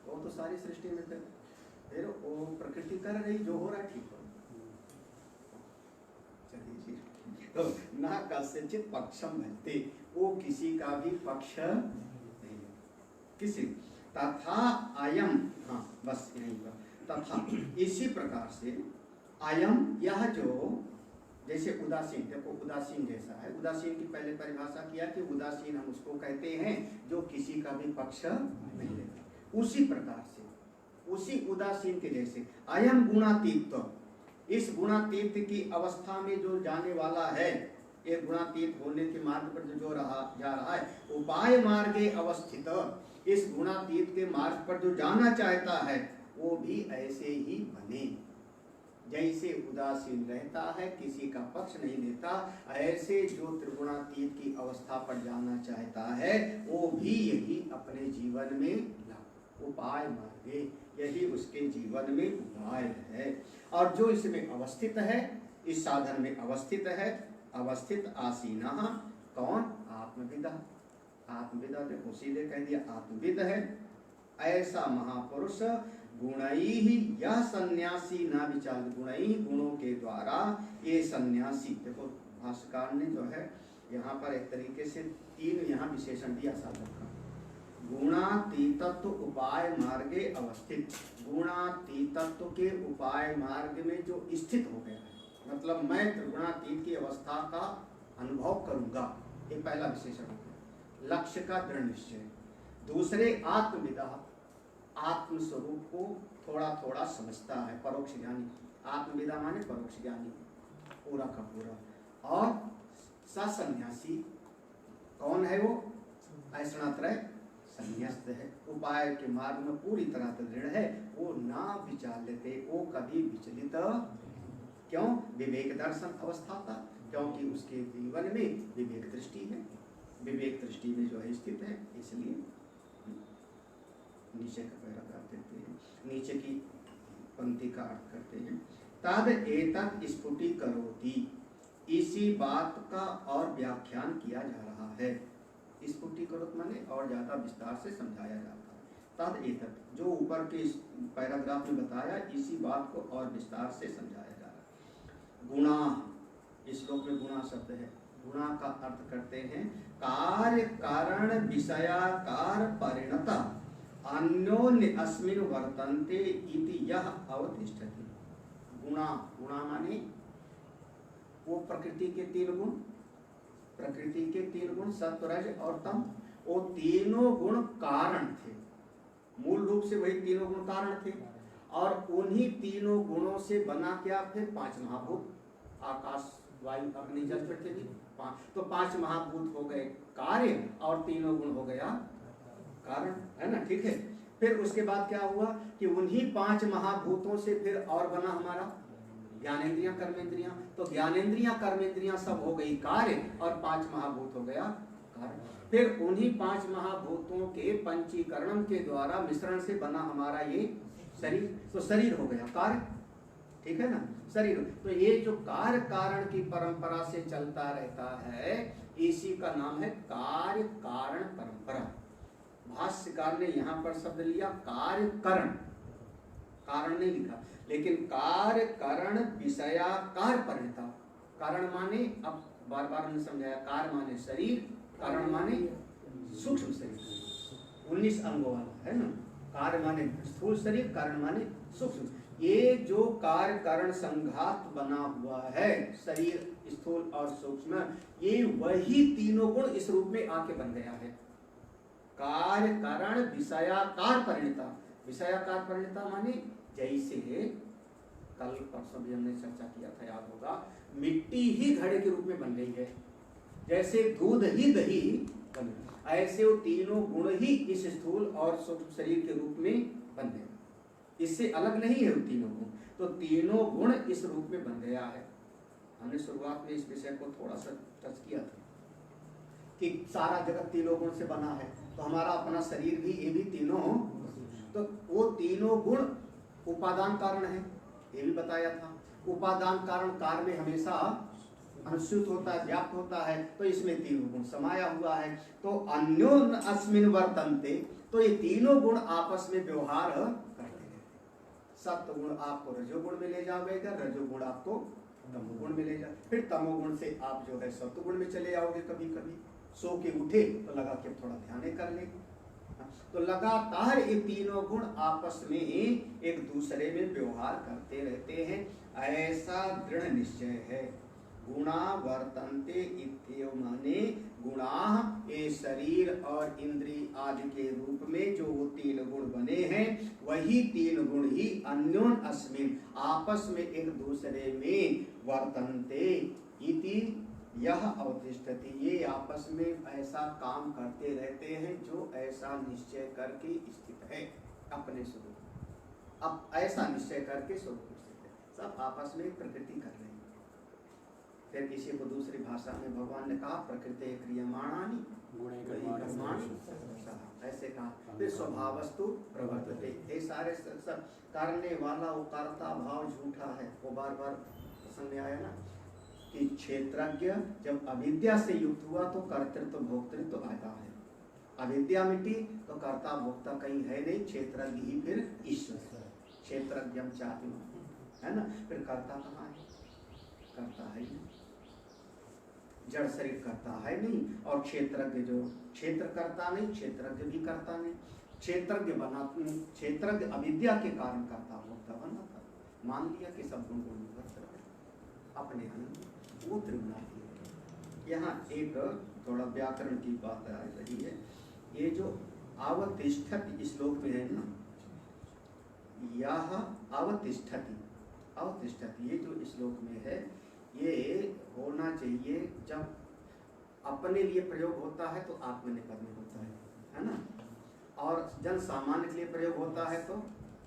वो तो सारी सृष्टि में फिर वो प्रकृति कर रही, जो हो रहा है ठीक हो। चलिए तो ना कस्यचित पक्षम भजते, वो किसी का भी पक्ष नहीं, किसी तथा अयम, हाँ बस यही पर तथा इसी प्रकार से अयम, यह जो जैसे उदासीन, देखो उदासीन जैसा है, उदासीन की पहले परिभाषा किया कि उदासीन हम उसको कहते हैं जो किसी का भी पक्ष नहीं लेता। उसी प्रकार से उसी उदासीन के जैसे अयम गुणातीत, इस गुणातीत की अवस्था में जो जाने वाला है, एक गुणातीत होने के मार्ग पर जो जा रहा है, उपाय मार्गे अवस्थित, इस गुणातीत के मार्ग पर जो जाना चाहता है वो भी ऐसे ही बने। जैसे उदासीन रहता है, किसी का पक्ष नहीं लेता, ऐसे जो त्रिगुणातीत की अवस्था पर जाना चाहता है वो भी यही अपने जीवन में उपाय मार्गे, यही उसके जीवन में उपाय है। और जो इसमें अवस्थित है, इस साधन में अवस्थित है, अवस्थित आसीना कौन? आत्मविदा। आत्मविदा देखो सीधे कह दिया आत्मविद है। ऐसा महापुरुष गुणई ही, यह सन्यासी ना विचार, गुणई गुणों के द्वारा ये सन्यासी, देखो भाष्यकार ने जो है यहाँ पर एक तरीके से 3 यहाँ विशेषण दिया साधक का। गुणातीतत्व उपाय मार्गे अवस्थित, गुणातीतत्व के उपाय मार्ग में जो स्थित हो गया है, मतलब मैं त्रिगुणातीत की अवस्था का अनुभव करूंगा, ये पहला विशेषण हो गया। लक्ष्य का दृढ़ निश्चय। दूसरे आत्मविदा, आत्म स्वरूप को थोड़ा थोड़ा समझता है, परोक्ष ज्ञानी। आत्मविदा माने परोक्ष ज्ञानी पूरा का पूरा। और सन्यासी कौन है? वो ऐसणात्रय संन्यास्त है, उपाय के मार्ग में पूरी तरह से दृढ़ है, वो ना विचार लेते, वो कभी विचलित क्यों? विवेक दर्शन अवस्था था, क्योंकि उसके जीवन में विवेक दृष्टि है, विवेक दृष्टि में जो है स्थित है। इसलिए नीचे का पैराग्राफ देते हैं, नीचे की पंक्ति का अर्थ करते हैं। तद एतत् स्फुटीकरोति, इसी बात का और व्याख्यान किया जा रहा है। स्फुटीकरोत माने और ज्यादा विस्तार से समझाया जाता है। तद एतत्, जो ऊपर के पैराग्राफ में बताया, इसी बात को और विस्तार से समझाया जा रहा है। गुणा, इस श्लोक में गुणा शब्द है, गुणा का अर्थ करते हैं कार्य कारण विषयाकार परिणता अन्योन्य अस्मिन् वर्तन्ते इति यह अवतिष्ठति। गुणा, गुणा माने वो प्रकृति के 3 गुण, प्रकृति के 3 गुण सत्व रज और तम, वो तीनों गुण कारण थे, मूल रूप से वही तीनों गुण कारण थे। और उन्हीं तीनों गुणों से बना क्या? फिर 5 महाभूत, आकाश वायु अग्नि जल पृथ्वी, 5। तो 5 महाभूत हो गए कार्य और तीनों गुण हो गया कारण, है ना? ठीक है। फिर उसके बाद क्या हुआ कि उन्हीं 5 महाभूतों से फिर और बना हमारा ज्ञानेंद्रियां कर्मेंद्रियां, तो ज्ञानेंद्रियां कर्मेंद्रियां सब हो गई कार्य और 5 महाभूत हो गया कारण। फिर उन्हीं 5 महाभूतों के पंचीकरण के द्वारा मिश्रण से बना हमारा ये शरीर, तो शरीर हो गया कार्य, ठीक है ना? शरीर। तो ये जो कार्य कारण की परंपरा से चलता रहता है, इसी का नाम है कार्य कारण परंपरा। भाष्यकार ने यहाँ पर शब्द लिया कार्य करण, कारण नहीं लिखा, लेकिन कार्य कारण विषयाकार परिणता। कारण माने, अब बार बार हमने समझाया, कार्य माने शरीर, कारण माने सूक्ष्म शरीर, 19 अंगों वाला है ना। कार्य माने स्थूल शरीर, कारण माने सूक्ष्म। ये जो कार्य कारण संघात बना हुआ है, शरीर स्थूल और सूक्ष्म, ये वही तीनों गुण इस रूप में आके बन गया है। कार्य कारण विषयाकार परिणता, विषयाकार परिणता माने जैसे कल परसों भी हमने चर्चा किया था, याद होगा, मिट्टी ही घड़े के रूप में बन गई है, जैसे दूध ही दही बन गई, ऐसे वो तीनों गुण ही इस स्थूल और सूक्ष्म शरीर के रूप में बन गए। इससे अलग नहीं है वो तीनों गुण, तो तीनों गुण इस रूप में बन गया है। हमने शुरुआत में इस विषय को थोड़ा सा टच किया था कि सारा जगत तीनों गुण से बना है, तो हमारा अपना शरीर भी, ये भी तीनों, तो वो तीनों गुण उपादान कारण है, ये भी बताया था। उपादान कारण कार्य में हमेशा अनुसूत होता है, व्याप्त होता है, तो इसमें तीनों गुण समाया हुआ है। तो अन्योन अस्मिन वर्तन्ते, तो ये तीनों गुण आपस में व्यवहार करते हैं। सत्व गुण आपको रजोगुण में ले जाएगा, रजोगुण आपको तमोगुण में ले जाए, फिर तमोगुण से आप जो है सत्वगुण में चले आओगे। कभी कभी सो के उठे तो लगा कि थोड़ा ध्यान कर ले, तो लगातार ये तीनों गुण आपस में एक दूसरे में व्यवहार करते रहते हैं, ऐसा दृढ़ निश्चय है। गुणा वर्तन्ते इत्येव माने गुणा, ये शरीर और इंद्री आदि के रूप में जो वो तीन गुण बने हैं, वही तीन गुण ही अन्योन अस्मिन, आपस में एक दूसरे में वर्तन्ते इति यह अवतिष्ठति, ये आपस में ऐसा काम करते रहते हैं जो ऐसा निश्चय करके स्थित है अपने स्वरूप। अब ऐसा निश्चय करके स्वरूप स्थित है, सब आपस में प्रकृति कर रहे हैं। फिर किसी को दूसरी भाषा में भगवान ने कहा प्रकृति क्रियमाणानि कर्माणि, ऐसे कहा। फिर स्वभावस्तु प्रवर्तते, ये सारे सब करने वाला वो कर्ता भाव झूठा है, वो बार बार प्रसंग में आया ना कि क्षेत्रज्ञ जब अविद्या से युक्त हुआ तो कर्तृत्व भोक्तृत्व आता है, अविद्या मिटी तो कर्ता भोक्ता कहीं है नहीं, क्षेत्रज्ञ ही फिर ईश्वर, क्षेत्रज्ञम चाति है ना। फिर कर्ता कहाँ है, कर्ता है नहीं, जड़ शरीर करता है नहीं, और क्षेत्रज्ञ जो क्षेत्र करता नहीं, क्षेत्रज्ञ भी करता नहीं। क्षेत्रज्ञ बना, क्षेत्रज्ञ अविद्या के कारण करता भोक्ता बना था, मान लिया कि सब गुण गुण अपने आनंद, वो त्रिगुणात्मक है। यहाँ एक थोड़ा व्याकरण की बात आ रही है, ये जो अवतिष्ठति श्लोक में है ना, यह अवतिष्ठति, अवतिष्ठति ये जो श्लोक में है, ये होना चाहिए जब अपने लिए प्रयोग होता है तो आत्मनेपद में होता है ना, और जन सामान्य के लिए प्रयोग होता है तो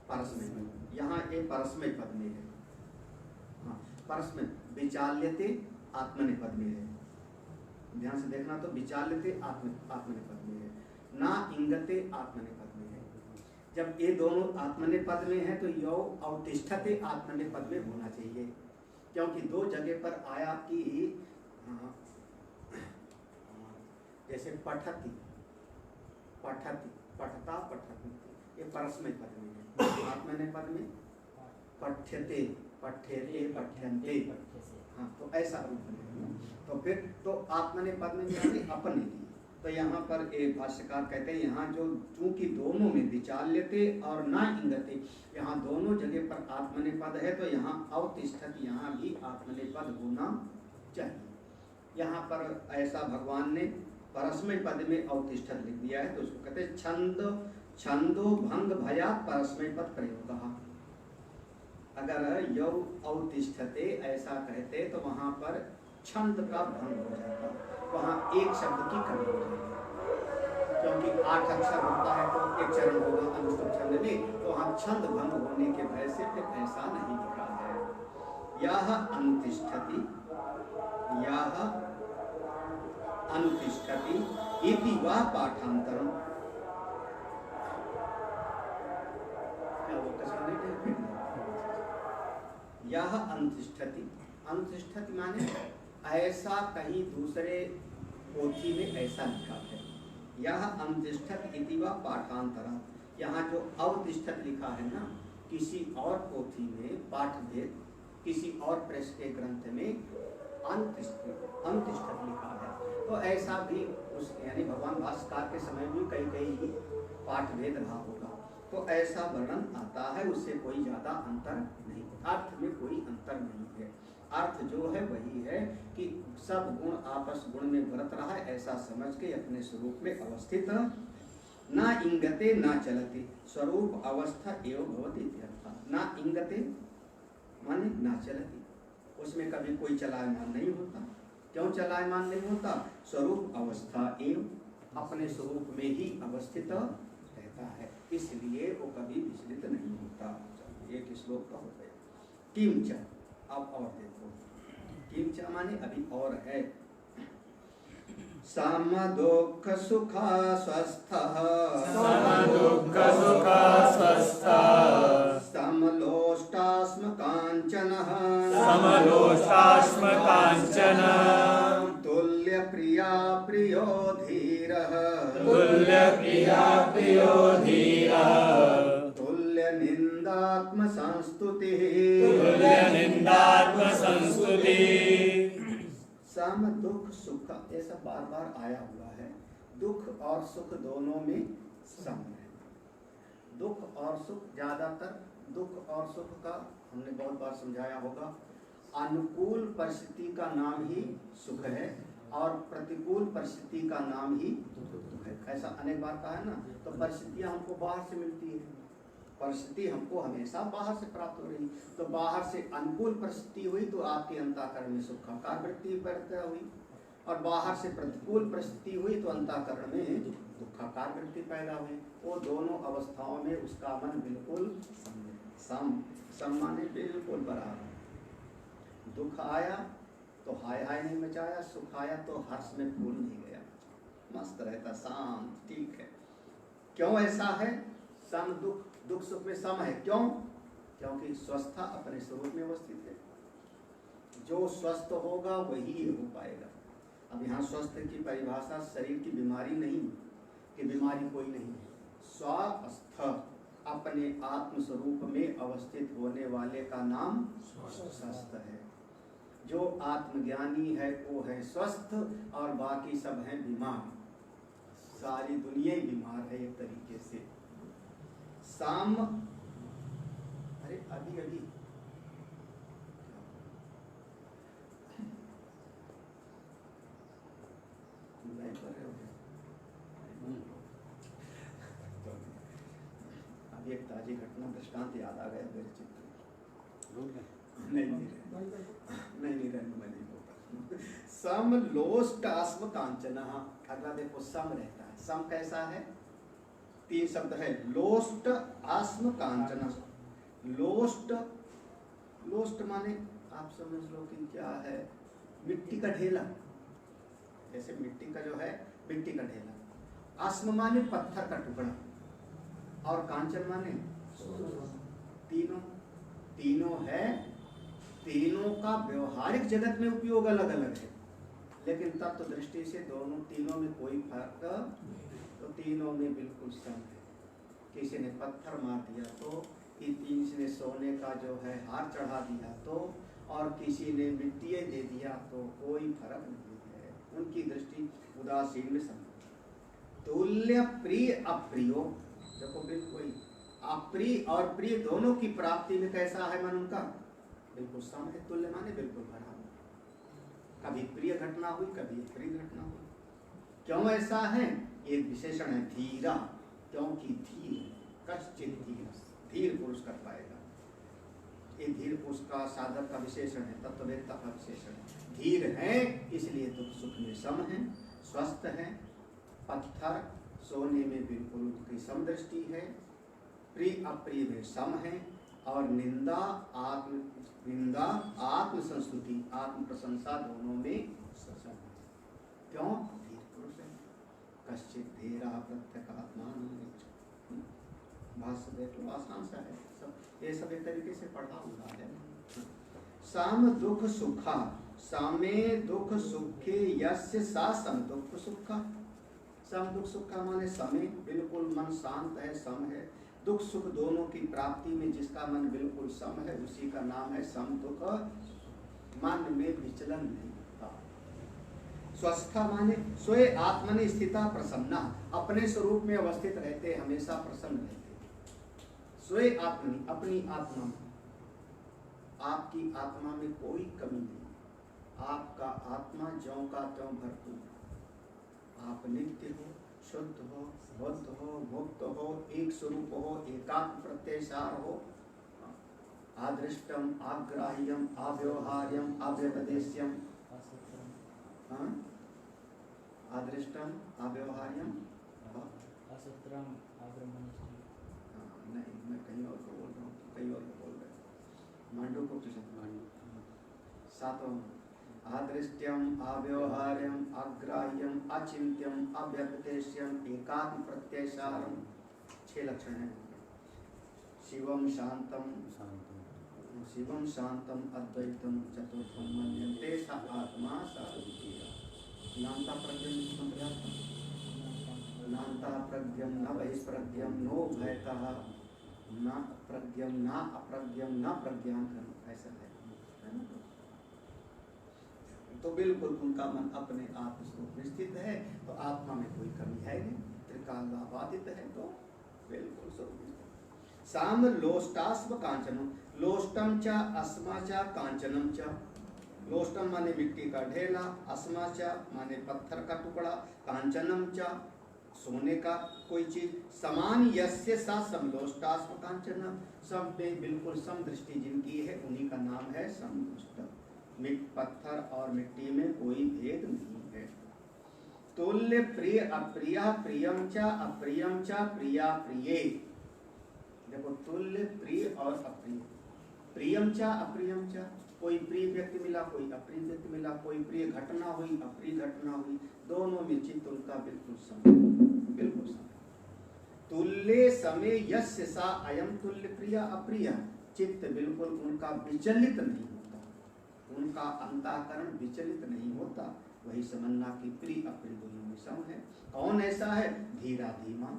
परस्मै में। यहाँ ये परस्मै पद में है, हाँ परस्मै, विचाल्यते आत्मनेपद में है, ध्यान से देखना, तो विचाल्यते आत्मनेपद में है, ना इंगते आत्मनेपद में है। जब ये दोनों आत्मनेपद में है तो यौ अवतिष्ठते आत्मनेपद में होना चाहिए, क्योंकि दो जगह पर आया कि जैसे पठति, पठति, पठता, पठति, ये परस्मै पद में है, आत्मनेपद में पठ्यते, पठ्यते, पठ्यन्ते, हाँ तो ऐसा रूप है। तो फिर तो आत्मनेपद में यानी अपने लिए, तो यहाँ पर एक भाष्यकार कहते हैं यहाँ जो चूंकि दोनों में विचाल्यते और ना इंगते, यहाँ दोनों जगह पर आत्मनेपद है, तो यहाँ अवतिष्ठति, यहाँ भी आत्मनेपद होना चाहिए। यहाँ पर ऐसा भगवान ने परस्मै पद में अवतिष्ठत लिख दिया है, तो उसको कहते हैं छंद, छंदो भंग भयात परस्मै पद प्रयोग। अगर यौ अवतिष्ठते ऐसा कहते तो वहाँ पर छंद का भंग हो जाता, वहाँ एक शब्द की कमी हो जाती, क्योंकि 8 अक्षर होता है तो एक चरण होगा अनुष्टुप छंद में, तो वहाँ छंद भंग होने के भय से फिर ऐसा नहीं लिखा है। यह अनुतिष्ठति, यह अनुतिष्ठति इति वा पाठांतरम, यह अनुतिष्ठति, अनुतिष्ठति माने ऐसा कहीं दूसरे पोथी में ऐसा लिखा है, यह अनुतिष्ठत इति वा पाठांतरम, यहाँ जो अवतिष्ठत लिखा है ना, किसी और पोथी में पाठ भेद, किसी और प्रेस के ग्रंथ में अनुतिष्ठत लिखा है, तो ऐसा भी उस यानी भगवान भास्कर के समय में कई कई पाठ भेद रहा होगा, तो ऐसा वर्णन आता है, उससे कोई ज्यादा अंतर नहीं, अर्थ में कोई अंतर नहीं है। अर्थ जो है वही है कि सब गुण आपस गुण में बरत रहा है, ऐसा समझ के अपने स्वरूप में अवस्थित, ना इंगते ना चलते, स्वरूप अवस्था एवं भवति इत्यर्थः। ना इंगते माने ना चलती, उसमें कभी कोई चलायमान नहीं होता। क्यों चलायमान नहीं होता? स्वरूप अवस्था एवं अपने स्वरूप में ही अवस्थित रहता है, इसलिए वो कभी विचलित नहीं होता। एक श्लोक का हो गया। किंच, अब और देखो, किंच माने अभी और है। सम दुख सुखा स्वस्थः, सम दुख सुखा स्वस्थः, समलोष्टास्म कांचनः, समलोष्टास्म कांचनः, तुल्य प्रिया प्रियो धीरः, तुल्य प्रिया प्रियो धीरः, तुल्य निंदात्म संस्तुतिः, तुल्य निंदात्म संस्तुतिः। सम दुख सुख ऐसा बार बार आया हुआ है। दुख और सुख दोनों में सम है। दुख और सुख, ज्यादातर दुख और सुख का हमने बहुत बार समझाया होगा, अनुकूल परिस्थिति का नाम ही सुख है और प्रतिकूल परिस्थिति का नाम ही दुख है। ऐसा अनेक बार कहा है ना। तो परिस्थितियां हमको बाहर से मिलती है, परिस्थिति हमको हमेशा बाहर से प्राप्त हो रही। तो बाहर से अनुकूल परिस्थिति हुई तो आपके अंतःकरण में सुखाकार वृत्ति पैदा हुई, और बाहर से प्रतिकूल परिस्थिति हुई तो अंतःकरण में दुखाकार वृत्ति पैदा हुई। वो दोनों अवस्थाओं में उसका मन बिल्कुल सम माने बिल्कुल बराबर। दुख आया तो हाय हाय नहीं मचाया, सुख आया तो हर्ष में फूल नहीं गया, मस्त रहता, शांत, ठीक है। क्यों ऐसा है? सम दुख, दुख सुख में सम है। क्यों? क्योंकि स्वस्थता अपने स्वरूप में अवस्थित है। जो स्वस्थ होगा वही हो पाएगा। अब यहाँ स्वस्थ की परिभाषा शरीर की बीमारी नहीं कि बीमारी कोई नहीं है। स्वस्थ अपने आत्म स्वरूप में अवस्थित होने वाले का नाम स्वस्थ है। जो आत्मज्ञानी है वो है स्वस्थ, और बाकी सब हैं बीमार। सारी दुनिया ही बीमार है एक तरीके से। साम, अरे अभी अभी अभी एक ताजी घटना दृष्टांत याद आ गया मेरे चित्र में। नहीं रहने मैं नहीं बोलता। सम लोष्ट आस्म कांचन, अगला देखो सम रहता है। सम कैसा है? तीन शब्द है, लोष्ट आस्म कांचन। लोष्ट, लोष्ट माने आप समझ लो कि क्या है, मिट्टी का ढेला। जैसे मिट्टी का जो है, मिट्टी का ढेला। आस्म माने पत्थर का टुकड़ा, और कांचन माने तीनों। तीनों है, तीनों का व्यवहारिक जगत में उपयोग अलग अलग है, लेकिन तत्व दृष्टि से दोनों तीनों में कोई फर्क, तो तीनों में बिल्कुल सम है। किसी ने पत्थर मार दिया तो, किसी ने सोने का जो है हार चढ़ा दिया तो, और किसी ने मिट्टी दे दिया तो कोई फर्क नहीं है। उनकी दृष्टि उदासीन में सम। तुल्य प्रिय अप्रियो, देखो बिल्कुल अप्रिय और प्रिय दोनों की प्राप्ति में कैसा है मन उनका? बिल्कुल सम है। तुल्य माने बिल्कुल बराबर। कभी प्रिय घटना हुई, कभी प्रिय घटना हुई। क्यों ऐसा है? एक विशेषण है धीरा, क्योंकि धीर, कश्चित धीर, धीर पुरुष कर पाएगा। ये धीर पुरुष का साधक का विशेषण है, तत्ववेत्ता का विशेषण है। धीर है इसलिए दुख सुख में सम है, स्वस्थ है। पत्थर सोने में बिल्कुल उनकी समदृष्टि है, प्रिय अप्रिय में सम है, और निंदा आत्म संस्तुति, आत्म प्रशंसा दोनों में सम है। क्यों? धीर पुरुष है। कश्चित धीरा प्रत्यगात्मान, भाष्य देख लो, आसान सा है सब। ये सब एक तरीके से पढ़ा हुआ है। सम दुख सुखा, सामे दुख सुखे यस्य सा सम दुख सुखा। सम दुख सुख का माने समय, बिल्कुल मन शांत है, सम है। दुख सुख दोनों की प्राप्ति में जिसका मन बिल्कुल सम है, उसी का नाम है सम दुख। मन में विचलन नहीं होता। स्वस्था माने स्वयं आत्मनि स्थिता प्रसन्ना, अपने स्वरूप में अवस्थित रहते, हमेशा प्रसन्न रहते। स्वयं आत्मनि, अपनी आत्मा में, आपकी आत्मा में कोई कमी नहीं। आपका आत्मा ज्यों का त्यों भरपूर। आप नित्य हो, शुद्ध हो, बुद्ध हो, मुक्त हो, एक स्वरूप हो, एकात्म प्रत्ययसार हो, आदृष्टम आग्राह्यम अव्यवहार्यम अव्यपदेश्यम। हाँ? आदृष्टम अव्यवहार्यम असत्रम आब्रह्मनिष्ठम। नहीं, मैं कहीं और को बोल रहा हूँ, कहीं और को बोल रहे हैं। मांडू को सातवां आदृष्टम अव्यवहार्यम अग्राह्यम अचिंत्यम अव्यपदेश्यम एकात्म प्रत्ययसारम। 6 लक्षण हैं। शिवम शांतम अद्वैतम चतुर्थम मन्यते स आत्मा साधुतीया। नान्ता प्रज्ञम न बहिष्प्रज्ञम नो भयतः न प्रज्ञम न अप्रज्ञम न प्रज्ञानघन। ऐसा है ना? तो बिल्कुल उनका मन अपने आप स्वरूप में स्थित है, तो आत्मा में कोई कमी है नहीं, त्रिकालाबाधित है, तो बिल्कुल स्वरूप में। साम लोष्टास्म कांचनम। लोष्टम च अस्मा च कांचनम च। लोष्टम माने मिट्टी का ढेला, अस्मा च माने पत्थर का टुकड़ा, कांचनम च सोने का कोई चीज। समान यस्य सा समलोष्टास्म कांचनम। सब में बिल्कुल समदृष्टि जिनकी है उन्हीं का नाम है समलोष्ट। पत्थर और मिट्टी में कोई भेद नहीं है। तुल्य प्रिय अप्रिय प्रियम च अप्रियम च प्रिया प्रिये। देखो, तुल्य प्रिय और अप्रिय, प्रियम च अप्रियम च। कोई प्रिय व्यक्ति मिला, कोई अप्रिय व्यक्ति मिला, कोई प्रिय घटना हुई, अप्रिय घटना हुई, दोनों में चित्त उनका बिल्कुल सम, बिल्कुल सम। तुल्य समय यस्य सा अयम तुल्य प्रिय अप्रिय। चित्त बिल्कुल उनका विचलित नहीं होता, उनका अंतःकरण विचलित नहीं होता। वही समझना कि प्रिय अप्रिय दोनों में सम है। कौन ऐसा है? धीरा धीमा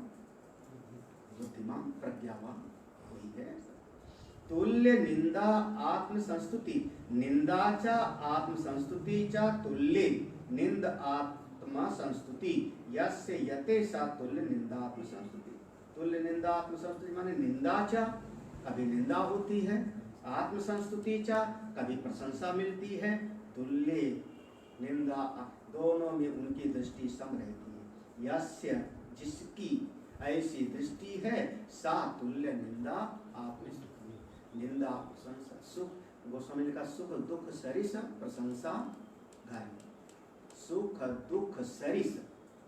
बुद्धिमान प्रज्ञावान, वही है। तुल्य निंदा आत्म संस्तुति। निंदा च आत्म संस्तुति च तुल्य निंद आत्मा संस्तुति। यस्य यते सा तुल्य निंदा आत्म संस्तुति। तुल्य निंदा आत्म संस्तुति माने निंदा च कभी निंदा होती है, आत्म संस्तुति च कभी प्रशंसा मिलती है। तुल्य निंदा दोनों में उनकी दृष्टि सम रहती है। यस्य जिसकी ऐसी दृष्टि है, सा तुल्य निंदा आत्म निंदा प्रशंसा सुख। गोस्वामी लिखा सुख दुख सरिस प्रशंसा गाय। सुख दुख सरिस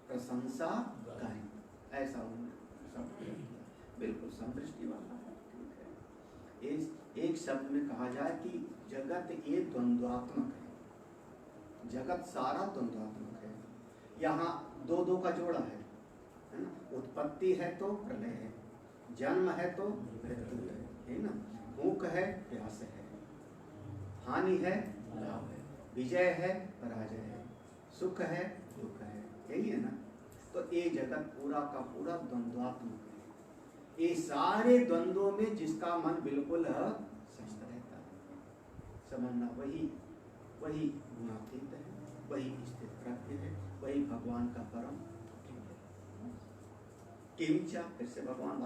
प्रशंसा गाय, ऐसा उन्होंने सब बिल्कुल समदृष्टि वाला है। ठीक है। एक शब्द में कहा जाए कि जगत ये द्वंद्वात्मक है, जगत सारा द्वंद्वात्मक है। यहाँ दो दो का जोड़ा है ना? उत्पत्ति है तो प्रलय है, जन्म है तो मृत्यु है ना? भूख है, प्यास है, हानि है, लाभ है, विजय है, पराजय है, सुख है, दुख है, यही है ना? तो ये जगत पूरा का पूरा द्वंद्वात्मक है। ये सारे द्वंद्वों में जिसका मन बिल्कुल स्वस्थ रहता है, समझना वही गुणातीत है, वही स्थित प्रज्ञ है, वही भगवान का परम किंचा। फिर से भगवान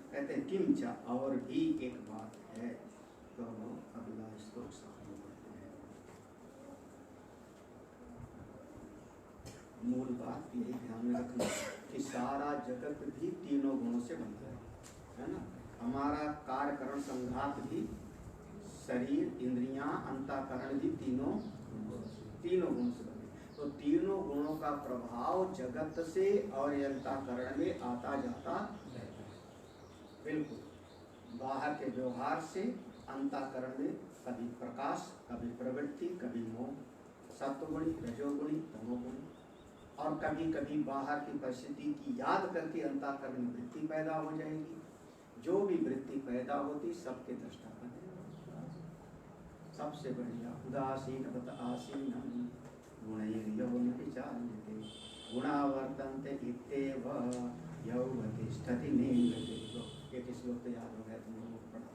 कहते हैं किंचा, और भी एक बात है। तो अगला श्लोक सामने बढ़ते हैं। मूल बात यही ध्यान में रखना कि सारा जगत भी तीनों गुणों से बनता है ना? हमारा कार्यकरण संघात भी, शरीर इंद्रियां अंतःकरण भी तीनों गुणों से बने। तो तीनों गुणों का प्रभाव जगत से और अंतःकरण में आता जाता बिल्कुल। बाहर के व्यवहार से अंतःकरण में कभी प्रकाश, कभी प्रवृत्ति, कभी मोह, सत्वगुणी, रजोगुणी, तमोगुणी, और कभी कभी बाहर की परिस्थिति की याद करके अंतःकरण में वृत्ति पैदा हो जाएगी। जो भी वृत्ति पैदा होती सबके दृष्टा बने। सबसे बढ़िया उदासीन बत आसीन गुणैर्यो न विचार्यते गुणावर्तन्ते इत्येव यौवतिष्ठति नेन्द्रिये। एक श्लोक तो याद हो गया, तुम लोगों को पढ़ा।